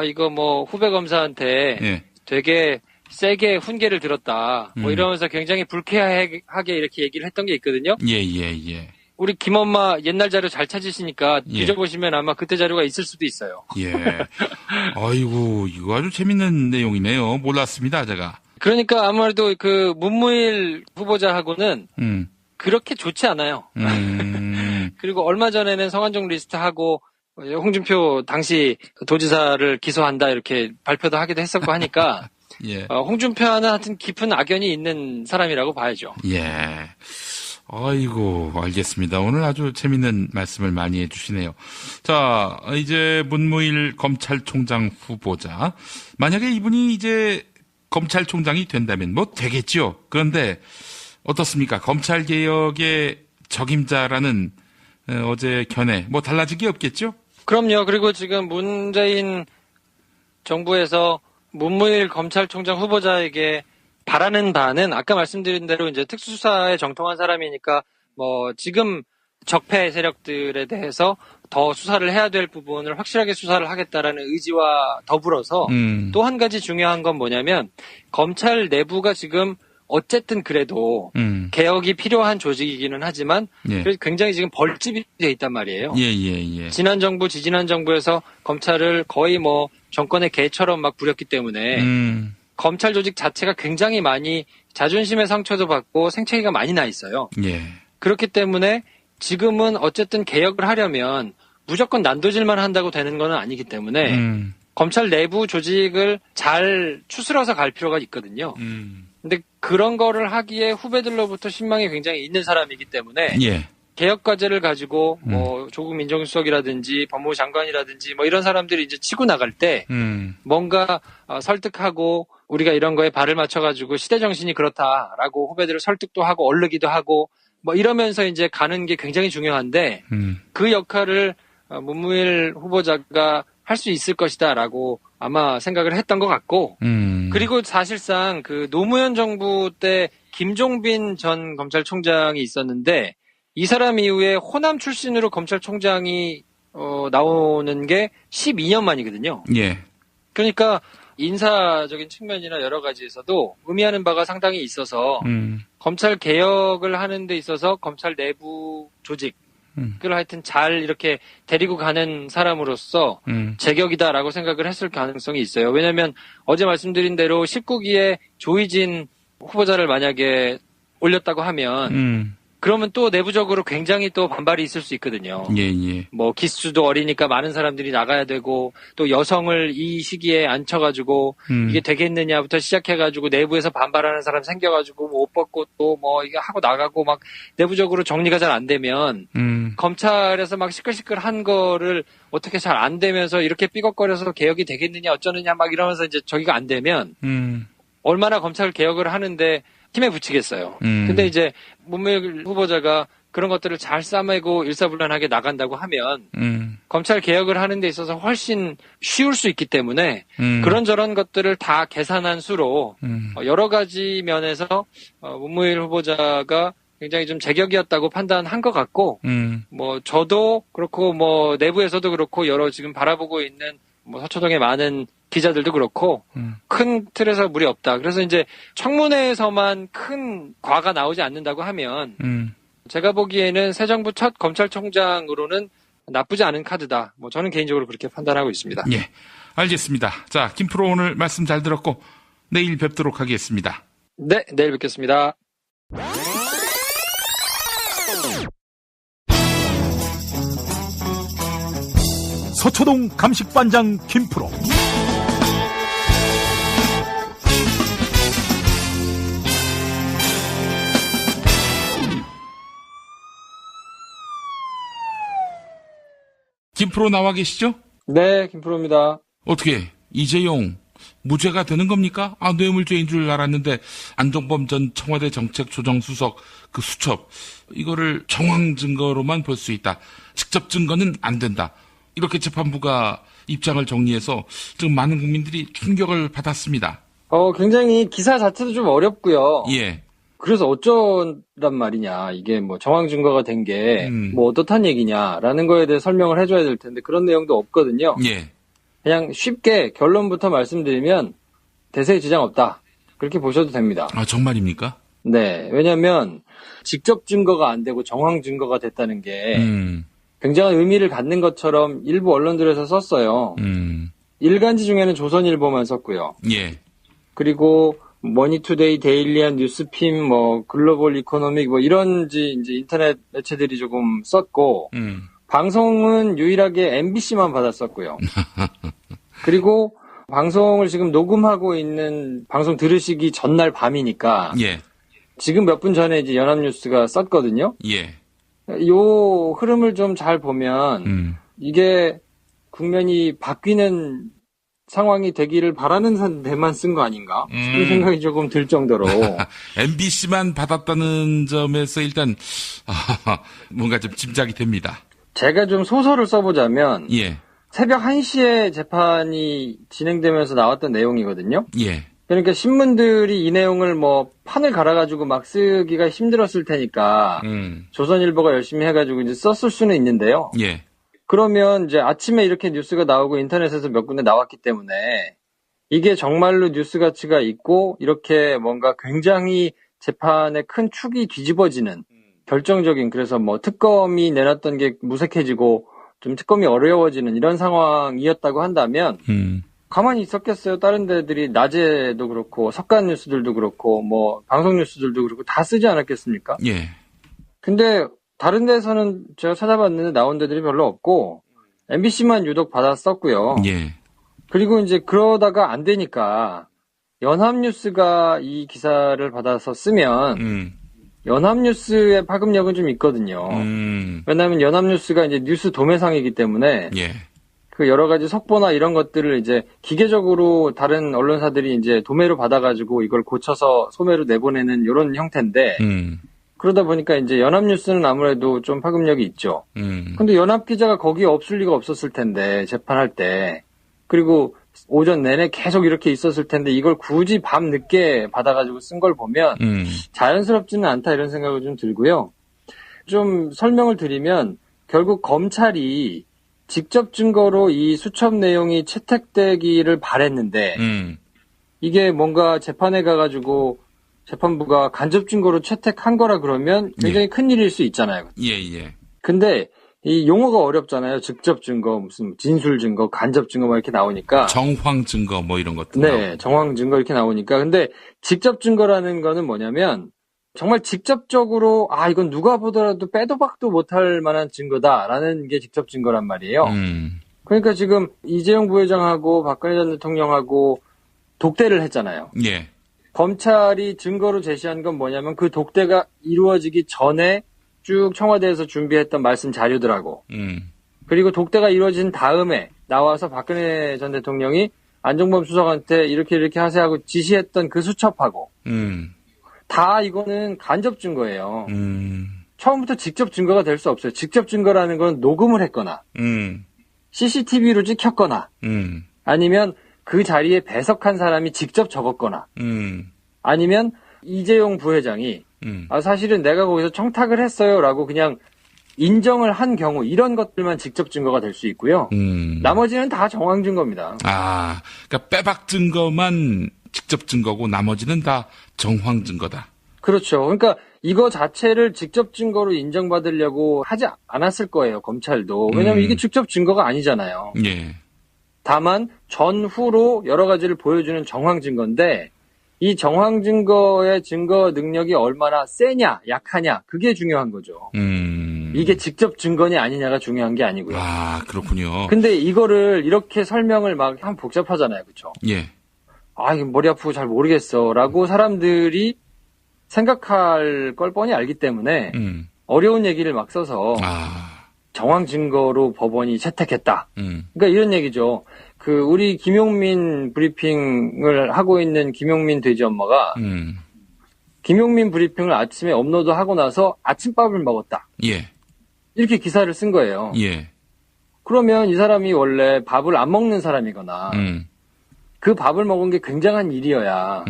이거 뭐 후배 검사한테 예. 되게 세게 훈계를 들었다. 뭐 이러면서 굉장히 불쾌하게 이렇게 얘기를 했던 게 있거든요. 예. 우리 김엄마 옛날 자료 잘 찾으시니까 예. 뒤져보시면 아마 그때 자료가 있을 수도 있어요. 예. 아이고, 이거 아주 재밌는 내용이네요. 몰랐습니다, 제가. 그러니까 아무래도 그 문무일 후보자하고는 그렇게 좋지 않아요. 그리고 얼마 전에는 성완종 리스트하고 홍준표 당시 도지사를 기소한다 이렇게 발표도 하기도 했었고 하니까 예. 홍준표와는 하여튼 깊은 악연이 있는 사람이라고 봐야죠. 예. 아이고, 알겠습니다. 오늘 아주 재밌는 말씀을 많이 해주시네요. 자, 이제 문무일 검찰총장 후보자. 만약에 이분이 이제 검찰총장이 된다면 뭐 되겠죠. 그런데 어떻습니까? 검찰개혁의 적임자라는 어제 견해 뭐 달라질 게 없겠죠? 그럼요. 그리고 지금 문재인 정부에서 문무일 검찰총장 후보자에게 바라는 바는 아까 말씀드린 대로 이제 특수수사에 정통한 사람이니까 뭐 지금 적폐 세력들에 대해서 더 수사를 해야 될 부분을 확실하게 수사를 하겠다라는 의지와 더불어서 또 한 가지 중요한 건 뭐냐면 검찰 내부가 지금 어쨌든 그래도 개혁이 필요한 조직이기는 하지만 예. 굉장히 지금 벌집이 돼 있단 말이에요. 예. 지난 정부, 지지난 정부에서 검찰을 거의 뭐 정권의 개처럼 막 부렸기 때문에 검찰 조직 자체가 굉장히 많이 자존심의 상처도 받고 생채기가 많이 나 있어요. 예. 그렇기 때문에 지금은 어쨌든 개혁을 하려면 무조건 난도질만 한다고 되는 건 아니기 때문에 검찰 내부 조직을 잘 추스러서 갈 필요가 있거든요. 근데 그런 거를 하기에 후배들로부터 신망이 굉장히 있는 사람이기 때문에 예. 개혁 과제를 가지고 뭐 조국 민정수석이라든지 법무부 장관이라든지 뭐 이런 사람들이 이제 치고 나갈 때 뭔가 설득하고 우리가 이런 거에 발을 맞춰가지고 시대 정신이 그렇다라고 후배들을 설득도 하고 얼르기도 하고 뭐 이러면서 이제 가는 게 굉장히 중요한데 그 역할을 문무일 후보자가 할 수 있을 것이다라고 아마 생각을 했던 것 같고 그리고 사실상 그 노무현 정부 때 김종빈 전 검찰총장이 있었는데 이 사람 이후에 호남 출신으로 검찰총장이 나오는 게 12년 만이거든요. 예. 그러니까 인사적인 측면이나 여러 가지에서도 의미하는 바가 상당히 있어서 검찰 개혁을 하는 데 있어서 검찰 내부 조직을 하여튼 잘 이렇게 데리고 가는 사람으로서 제격이다라고 생각을 했을 가능성이 있어요. 왜냐하면 어제 말씀드린 대로 19기에 조희진 후보자를 만약에 올렸다고 하면 그러면 또 내부적으로 굉장히 또 반발이 있을 수 있거든요. 예, 예. 뭐 기수도 어리니까 많은 사람들이 나가야 되고 또 여성을 이 시기에 앉혀가지고 이게 되겠느냐부터 시작해가지고 내부에서 반발하는 사람 생겨가지고 뭐 옷 벗고 또 뭐 이거 하고 나가고 막 내부적으로 정리가 잘 안 되면 검찰에서 막 시끌시끌한 거를 어떻게 잘 안 되면서 이렇게 삐걱거려서 개혁이 되겠느냐 어쩌느냐 막 이러면서 이제 저기가 안 되면 얼마나 검찰 개혁을 하는데 힘에 붙이겠어요. 근데 이제 문무일 후보자가 그런 것들을 잘 싸매고 일사불란하게 나간다고 하면 검찰 개혁을 하는 데 있어서 훨씬 쉬울 수 있기 때문에 그런저런 것들을 다 계산한 수로 여러 가지 면에서 문무일 후보자가 굉장히 좀 제격이었다고 판단한 것 같고 뭐 저도 그렇고 뭐 내부에서도 그렇고 여러 지금 바라보고 있는 뭐 서초동의 많은 기자들도 그렇고 큰 틀에서 무리 없다. 그래서 이제 청문회에서만 큰 과가 나오지 않는다고 하면 제가 보기에는 새 정부 첫 검찰총장으로는 나쁘지 않은 카드다. 뭐 저는 개인적으로 그렇게 판단하고 있습니다. 예, 알겠습니다. 자, 김 프로 오늘 말씀 잘 들었고 내일 뵙도록 하겠습니다. 네, 내일 뵙겠습니다. 서초동 감식반장 김프로. 김프로 나와 계시죠? 네, 김프로입니다. 어떻게 이재용 무죄가 되는 겁니까? 뇌물죄인 줄 알았는데 안종범 전 청와대 정책조정수석 그 수첩 이거를 정황 증거로만 볼 수 있다. 직접 증거는 안 된다. 이렇게 재판부가 입장을 정리해서 지금 많은 국민들이 충격을 받았습니다. 굉장히 기사 자체도 좀 어렵고요. 예. 그래서 어쩌란 말이냐. 이게 뭐 정황 증거가 된 게 뭐 어떻단 얘기냐라는 거에 대해 설명을 해줘야 될 텐데 그런 내용도 없거든요. 예. 그냥 쉽게 결론부터 말씀드리면 대세에 지장 없다. 그렇게 보셔도 됩니다. 정말입니까? 네. 왜냐하면 직접 증거가 안 되고 정황 증거가 됐다는 게 굉장한 의미를 갖는 것처럼 일부 언론들에서 썼어요. 일간지 중에는 조선일보만 썼고요. 예. 그리고 머니투데이, 데일리안, 뉴스핌, 뭐 글로벌 이코노믹 뭐 이런지 이제 인터넷 매체들이 조금 썼고 방송은 유일하게 MBC만 받았었고요. 그리고 방송을 지금 녹음하고 있는 방송 들으시기 전날 밤이니까 예. 지금 몇 분 전에 이제 연합뉴스가 썼거든요. 예. 요 흐름을 좀 잘 보면 이게 국면이 바뀌는 상황이 되기를 바라는 데만 쓴 거 아닌가 싶은 생각이 조금 들 정도로 MBC만 받았다는 점에서 일단 뭔가 좀 짐작이 됩니다. 제가 좀 소설을 써보자면 예. 새벽 1시에 재판이 진행되면서 나왔던 내용이거든요. 예. 그러니까 신문들이 이 내용을 뭐 판을 갈아가지고 막 쓰기가 힘들었을 테니까 조선일보가 열심히 해가지고 이제 썼을 수는 있는데요. 예. 그러면 이제 아침에 이렇게 뉴스가 나오고 인터넷에서 몇 군데 나왔기 때문에 이게 정말로 뉴스 가치가 있고 이렇게 뭔가 굉장히 재판의 큰 축이 뒤집어지는 결정적인 그래서 뭐 특검이 내놨던 게 무색해지고 좀 특검이 어려워지는 이런 상황이었다고 한다면 가만히 있었겠어요. 다른 데들이 낮에도 그렇고 석간 뉴스들도 그렇고 뭐 방송 뉴스들도 그렇고 다 쓰지 않았겠습니까? 예. 근데 다른 데서는 제가 찾아봤는데 나온 데들이 별로 없고 MBC만 유독 받았었고요. 예. 그리고 이제 그러다가 안 되니까 연합뉴스가 이 기사를 받아서 쓰면 연합뉴스의 파급력은 좀 있거든요. 왜냐하면 연합뉴스가 이제 뉴스 도매상이기 때문에 예. 그 여러 가지 속보나 이런 것들을 이제 기계적으로 다른 언론사들이 이제 도매로 받아가지고 이걸 고쳐서 소매로 내보내는 이런 형태인데, 그러다 보니까 이제 연합뉴스는 아무래도 좀 파급력이 있죠. 근데 연합기자가 거기에 없을 리가 없었을 텐데, 재판할 때. 그리고 오전 내내 계속 이렇게 있었을 텐데, 이걸 굳이 밤 늦게 받아가지고 쓴 걸 보면, 자연스럽지는 않다 이런 생각을 좀 들고요. 좀 설명을 드리면, 결국 검찰이 직접 증거로 이 수첩 내용이 채택되기를 바랬는데, 이게 뭔가 재판에 가가지고 재판부가 간접 증거로 채택한 거라 그러면 굉장히 큰 일일 수 있잖아요. 예. 근데 이 용어가 어렵잖아요. 직접 증거, 무슨 진술 증거, 간접 증거 막 이렇게 나오니까. 정황 증거 뭐 이런 것들. 네, 정황 증거 이렇게 나오니까. 근데 직접 증거라는 거는 뭐냐면 정말 직접적으로 이건 누가 보더라도 빼도 박도 못할 만한 증거다라는 게 직접 증거란 말이에요. 그러니까 지금 이재용 부회장하고 박근혜 전 대통령하고 독대를 했잖아요. 예. 검찰이 증거로 제시한 건 뭐냐면 그 독대가 이루어지기 전에 쭉 청와대에서 준비했던 말씀 자료들하고 그리고 독대가 이루어진 다음에 나와서 박근혜 전 대통령이 안종범 수석한테 이렇게 하세요 하고 지시했던 그 수첩하고 다 이거는 간접 증거예요. 처음부터 직접 증거가 될 수 없어요. 직접 증거라는 건 녹음을 했거나 CCTV로 찍혔거나 아니면 그 자리에 배석한 사람이 직접 적었거나 아니면 이재용 부회장이 사실은 내가 거기서 청탁을 했어요 라고 그냥 인정을 한 경우 이런 것들만 직접 증거가 될 수 있고요. 나머지는 다 정황 증거입니다. 그러니까 빼박 증거만 직접 증거고 나머지는 다 정황 증거다. 그렇죠. 그러니까 이거 자체를 직접 증거로 인정받으려고 하지 않았을 거예요. 검찰도. 왜냐하면 이게 직접 증거가 아니잖아요. 예. 다만 전후로 여러 가지를 보여주는 정황 증거인데 이 정황 증거의 증거 능력이 얼마나 세냐 약하냐 그게 중요한 거죠. 이게 직접 증거냐 아니냐가 중요한 게 아니고요. 그렇군요. 근데 이거를 이렇게 설명을 막 하면 복잡하잖아요. 그렇죠? 예. 이거 머리 아프고 잘 모르겠어 라고 사람들이 생각할 걸 뻔히 알기 때문에 어려운 얘기를 막 써서 정황 증거로 법원이 채택했다. 그러니까 이런 얘기죠. 우리 김용민 브리핑을 하고 있는 김용민 돼지 엄마가 김용민 브리핑을 아침에 업로드하고 나서 아침밥을 먹었다. 예. 이렇게 기사를 쓴 거예요. 예. 그러면 이 사람이 원래 밥을 안 먹는 사람이거나 그 밥을 먹은 게 굉장한 일이어야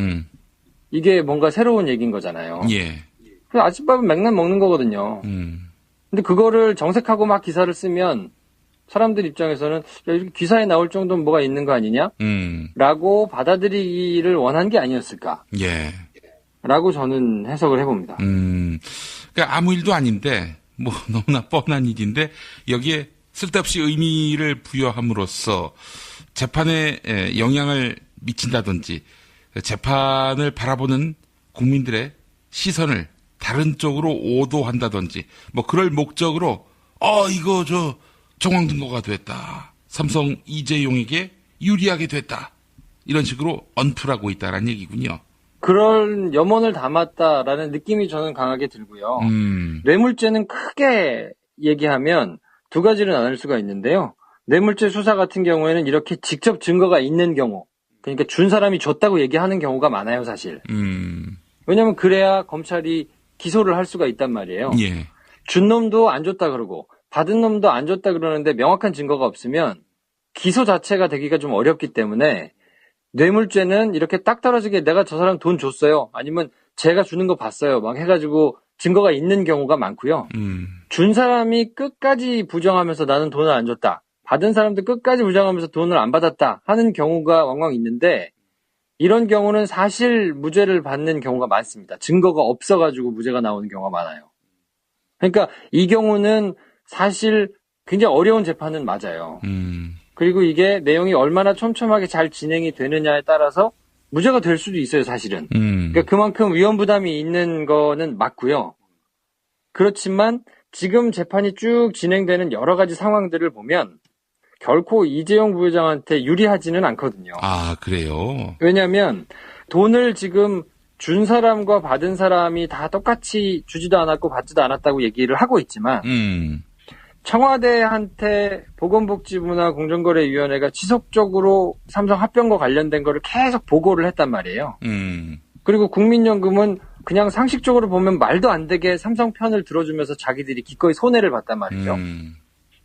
이게 뭔가 새로운 얘기인 거잖아요. 예. 그래서 아침밥은 맨날 먹는 거거든요. 근데 그거를 정색하고 막 기사를 쓰면 사람들 입장에서는 이렇게 기사에 나올 정도는 뭐가 있는 거 아니냐? 라고 받아들이기를 원한 게 아니었을까? 예. 라고 저는 해석을 해봅니다. 그러니까 아무 일도 아닌데 뭐 너무나 뻔한 일인데 여기에 쓸데없이 의미를 부여함으로써 재판에 영향을 미친다든지 재판을 바라보는 국민들의 시선을 다른 쪽으로 오도한다든지 뭐 그럴 목적으로 이거 정황 증거가 됐다. 삼성 이재용에게 유리하게 됐다. 이런 식으로 언플하고 있다라는 얘기군요. 그런 염원을 담았다라는 느낌이 저는 강하게 들고요. 뇌물죄는 크게 얘기하면 두 가지를 나눌 수가 있는데요. 뇌물죄 수사 같은 경우에는 이렇게 직접 증거가 있는 경우, 그러니까 준 사람이 줬다고 얘기하는 경우가 많아요, 사실. 왜냐하면 그래야 검찰이 기소를 할 수가 있단 말이에요. 예. 준 놈도 안 줬다 그러고 받은 놈도 안 줬다 그러는데 명확한 증거가 없으면 기소 자체가 되기가 좀 어렵기 때문에 뇌물죄는 이렇게 딱 떨어지게 내가 저 사람 돈 줬어요. 아니면 제가 주는 거 봤어요. 막 해가지고 증거가 있는 경우가 많고요. 준 사람이 끝까지 부정하면서 나는 돈을 안 줬다. 받은 사람도 끝까지 부정하면서 돈을 안 받았다 하는 경우가 왕왕 있는데 이런 경우는 사실 무죄를 받는 경우가 많습니다. 증거가 없어가지고 무죄가 나오는 경우가 많아요. 그러니까 이 경우는 사실 굉장히 어려운 재판은 맞아요. 그리고 이게 내용이 얼마나 촘촘하게 잘 진행이 되느냐에 따라서 무죄가 될 수도 있어요, 사실은. 그러니까 그만큼 위험 부담이 있는 거는 맞고요. 그렇지만 지금 재판이 쭉 진행되는 여러 가지 상황들을 보면 결코 이재용 부회장한테 유리하지는 않거든요. 그래요? 왜냐하면 돈을 지금 준 사람과 받은 사람이 다 똑같이 주지도 않았고 받지도 않았다고 얘기를 하고 있지만 청와대한테 보건복지부나 공정거래위원회가 지속적으로 삼성 합병과 관련된 거를 계속 보고를 했단 말이에요. 그리고 국민연금은 그냥 상식적으로 보면 말도 안 되게 삼성 편을 들어주면서 자기들이 기꺼이 손해를 봤단 말이죠.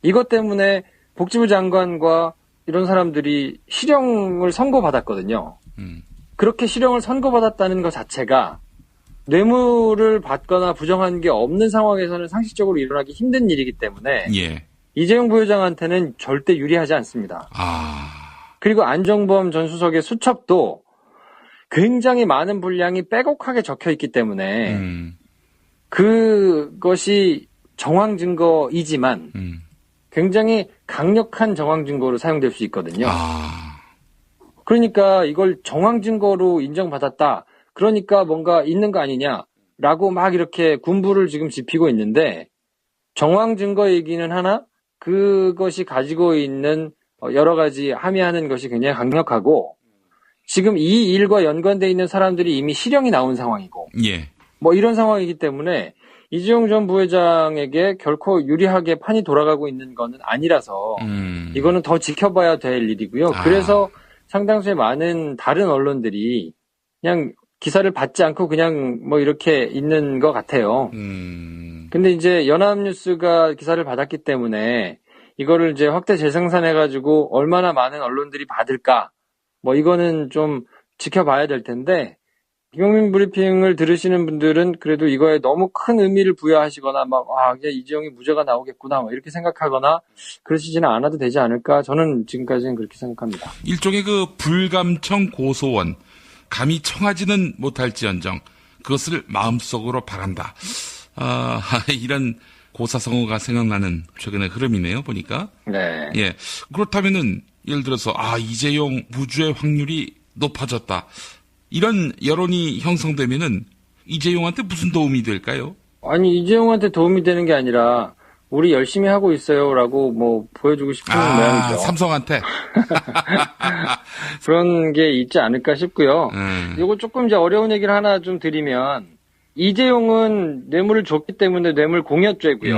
이것 때문에 복지부 장관과 이런 사람들이 실형을 선고받았거든요. 그렇게 실형을 선고받았다는 것 자체가 뇌물을 받거나 부정한 게 없는 상황에서는 상식적으로 일어나기 힘든 일이기 때문에 예. 이재용 부회장한테는 절대 유리하지 않습니다. 그리고 안종범 전 수석의 수첩도 굉장히 많은 분량이 빼곡하게 적혀 있기 때문에 그것이 정황 증거이지만 굉장히 강력한 정황 증거로 사용될 수 있거든요. 그러니까 이걸 정황 증거로 인정받았다. 그러니까 뭔가 있는 거 아니냐라고 막 이렇게 군부를 지금 지피고 있는데 정황 증거이기는 하나 그것이 가지고 있는 여러 가지 함의하는 것이 굉장히 강력하고 지금 이 일과 연관되어 있는 사람들이 이미 실형이 나온 상황이고 예. 뭐 이런 상황이기 때문에 이재용 전 부회장에게 결코 유리하게 판이 돌아가고 있는 거는 아니라서 이거는 더 지켜봐야 될 일이고요. 그래서 상당수의 많은 다른 언론들이 그냥 기사를 받지 않고 그냥 뭐 이렇게 있는 것 같아요. 근데 이제 연합뉴스가 기사를 받았기 때문에 이거를 이제 확대 재생산해가지고 얼마나 많은 언론들이 받을까? 뭐 이거는 좀 지켜봐야 될 텐데 김용민 브리핑을 들으시는 분들은 그래도 이거에 너무 큰 의미를 부여하시거나 막 이제 이재용이 무죄가 나오겠구나 뭐 이렇게 생각하거나 그러시지는 않아도 되지 않을까? 저는 지금까지는 그렇게 생각합니다. 일종의 그 불감청 고소원. 감히 청하지는 못할지언정 그것을 마음속으로 바란다. 이런 고사성어가 생각나는 최근의 흐름이네요. 보니까. 네. 예. 그렇다면은 예를 들어서 이재용 무죄 확률이 높아졌다. 이런 여론이 형성되면은 이재용한테 무슨 도움이 될까요? 아니 이재용한테 도움이 되는 게 아니라 우리 열심히 하고 있어요라고 뭐 보여주고 싶은 모양이죠. 삼성한테 그런 게 있지 않을까 싶고요. 이거 조금 이제 어려운 얘기를 하나 좀 드리면 이재용은 뇌물을 줬기 때문에 뇌물 공여죄고요.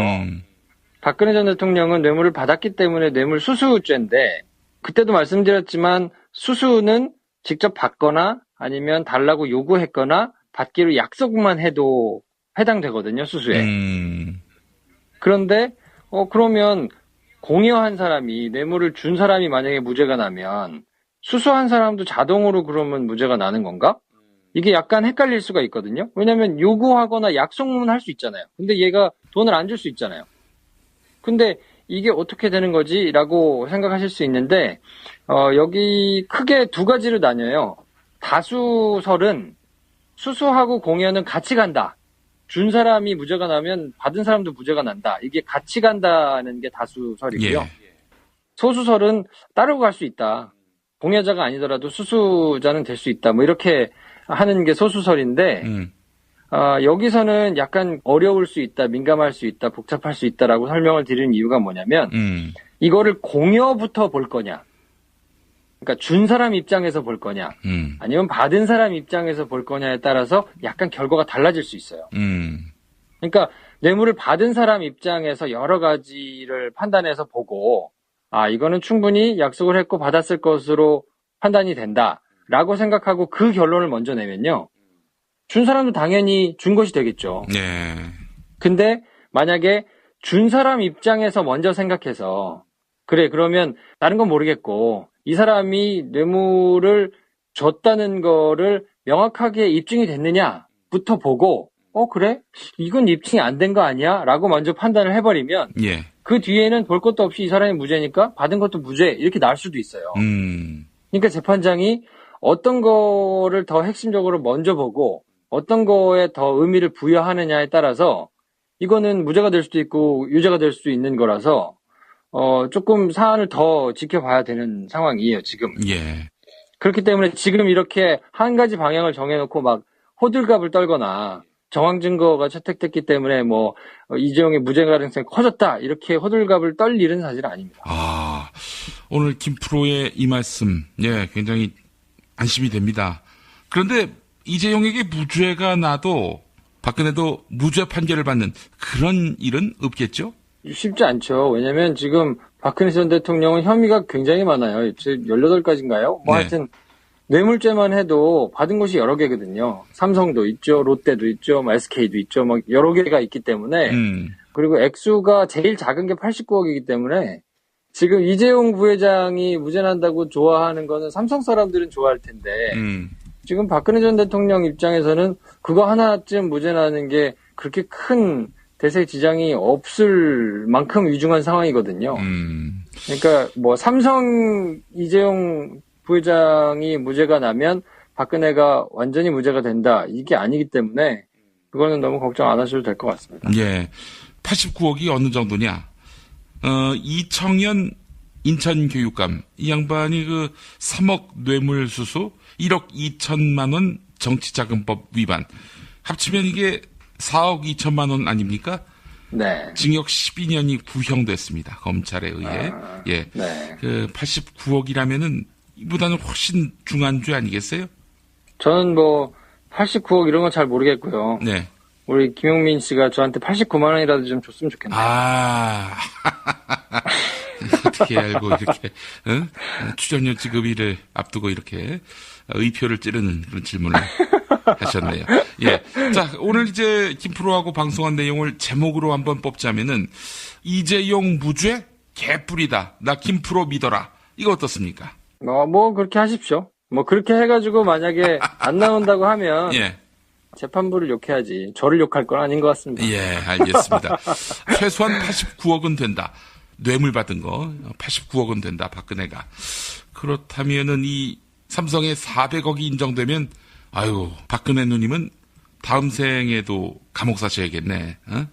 박근혜 전 대통령은 뇌물을 받았기 때문에 뇌물 수수죄인데 그때도 말씀드렸지만 수수는 직접 받거나 아니면 달라고 요구했거나 받기로 약속만 해도 해당되거든요. 수수에. 그런데 그러면 공여한 사람이 뇌물을 준 사람이 만약에 무죄가 나면 수수한 사람도 자동으로 그러면 무죄가 나는 건가? 이게 약간 헷갈릴 수가 있거든요. 왜냐하면 요구하거나 약속만 할 수 있잖아요. 근데 얘가 돈을 안 줄 수 있잖아요. 근데 이게 어떻게 되는 거지? 라고 생각하실 수 있는데 여기 크게 두 가지로 나뉘어요. 다수설은 수수하고 공여는 같이 간다. 준 사람이 무죄가 나면 받은 사람도 무죄가 난다. 이게 같이 간다는 게 다수설이고요. 예. 소수설은 따르고 갈 수 있다. 공여자가 아니더라도 수수자는 될 수 있다. 뭐 이렇게 하는 게 소수설인데 여기서는 약간 어려울 수 있다, 민감할 수 있다, 복잡할 수 있다라고 설명을 드리는 이유가 뭐냐면 이거를 공여부터 볼 거냐. 그러니까 준 사람 입장에서 볼 거냐 아니면 받은 사람 입장에서 볼 거냐에 따라서 약간 결과가 달라질 수 있어요. 그러니까 뇌물을 받은 사람 입장에서 여러 가지를 판단해서 보고 이거는 충분히 약속을 했고 받았을 것으로 판단이 된다라고 생각하고 그 결론을 먼저 내면요. 준 사람도 당연히 준 것이 되겠죠. 네. 근데 만약에 준 사람 입장에서 먼저 생각해서 그래 그러면 다른 건 모르겠고 이 사람이 뇌물을 줬다는 거를 명확하게 입증이 됐느냐부터 보고 그래? 이건 입증이 안 된 거 아니야? 라고 먼저 판단을 해버리면 예. 그 뒤에는 볼 것도 없이 이 사람이 무죄니까 받은 것도 무죄 이렇게 날 수도 있어요. 그러니까 재판장이 어떤 거를 더 핵심적으로 먼저 보고 어떤 거에 더 의미를 부여하느냐에 따라서 이거는 무죄가 될 수도 있고 유죄가 될 수도 있는 거라서 조금 사안을 더 지켜봐야 되는 상황이에요, 지금. 예. 그렇기 때문에 지금 이렇게 한 가지 방향을 정해놓고 막 호들갑을 떨거나 정황 증거가 채택됐기 때문에 뭐 이재용의 무죄 가능성이 커졌다 이렇게 호들갑을 떨 일은 사실 아닙니다. 오늘 김 프로의 이 말씀, 굉장히 안심이 됩니다. 그런데 이재용에게 무죄가 나도 박근혜도 무죄 판결을 받는 그런 일은 없겠죠? 쉽지 않죠. 왜냐면 지금 박근혜 전 대통령은 혐의가 굉장히 많아요. 18가지인가요? 뭐 네. 하여튼 뇌물죄만 해도 받은 것이 여러 개거든요. 삼성도 있죠, 롯데도 있죠, 뭐 SK도 있죠, 막 여러 개가 있기 때문에 그리고 액수가 제일 작은 게 89억이기 때문에 지금 이재용 부회장이 무죄 난다고 좋아하는 거는 삼성 사람들은 좋아할 텐데 지금 박근혜 전 대통령 입장에서는 그거 하나쯤 무죄 나는 게 그렇게 큰 대세 지장이 없을 만큼 위중한 상황이거든요. 그러니까 뭐 삼성 이재용 부회장이 무죄가 나면 박근혜가 완전히 무죄가 된다. 이게 아니기 때문에 그거는 너무 걱정 안 하셔도 될 것 같습니다. 예. 89억이 어느 정도냐? 이청년 인천교육감. 이 양반이 3억 뇌물수수, 1억 2천만 원 정치자금법 위반. 합치면 이게 4억 2천만 원 아닙니까? 네. 징역 12년이 구형됐습니다. 검찰에 의해. 예. 네. 89억이라면은 이보다는 훨씬 중한 죄 아니겠어요? 저는 뭐 89억 이런 건 잘 모르겠고요. 네. 우리 김용민 씨가 저한테 89만 원이라도 좀 줬으면 좋겠네요. 어떻게 알고 이렇게 출연료 지급일을 앞두고 이렇게 의표를 찌르는 그런 질문을 하셨네요. 예. 자, 오늘 이제 김프로하고 방송한 내용을 제목으로 한번 뽑자면은 이재용 무죄 개뿔이다. 나 김프로 믿어라. 이거 어떻습니까? 뭐 그렇게 하십시오. 뭐 그렇게 해가지고 만약에 안 나온다고 하면 예. 재판부를 욕해야지. 저를 욕할 건 아닌 것 같습니다. 예, 알겠습니다. 최소한 89억은 된다. 뇌물 받은 거 89억은 된다. 박근혜가. 그렇다면은 이 삼성의 400억이 인정되면 아유, 박근혜 누님은 다음 생에도 감옥 사셔야겠네. 어?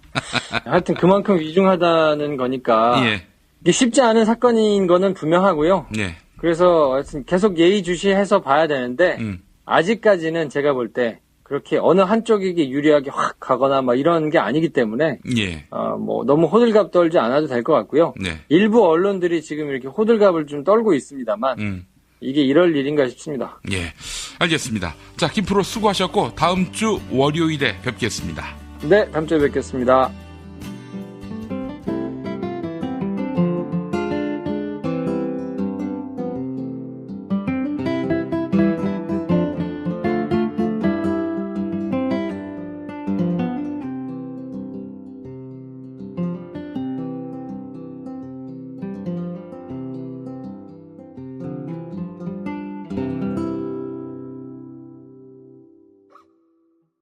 하여튼 그만큼 위중하다는 거니까 예. 이게 쉽지 않은 사건인 거는 분명하고요. 예. 그래서 하여튼 계속 예의주시해서 봐야 되는데 아직까지는 제가 볼 때 그렇게 어느 한쪽에게 유리하게 확 가거나 막 이런 게 아니기 때문에 예. 뭐 너무 호들갑 떨지 않아도 될 것 같고요. 네. 일부 언론들이 지금 이렇게 호들갑을 좀 떨고 있습니다만 이게 이럴 일인가 싶습니다. 예. 알겠습니다. 자, 김프로 수고하셨고 다음 주 월요일에 뵙겠습니다. 네, 다음 주에 뵙겠습니다.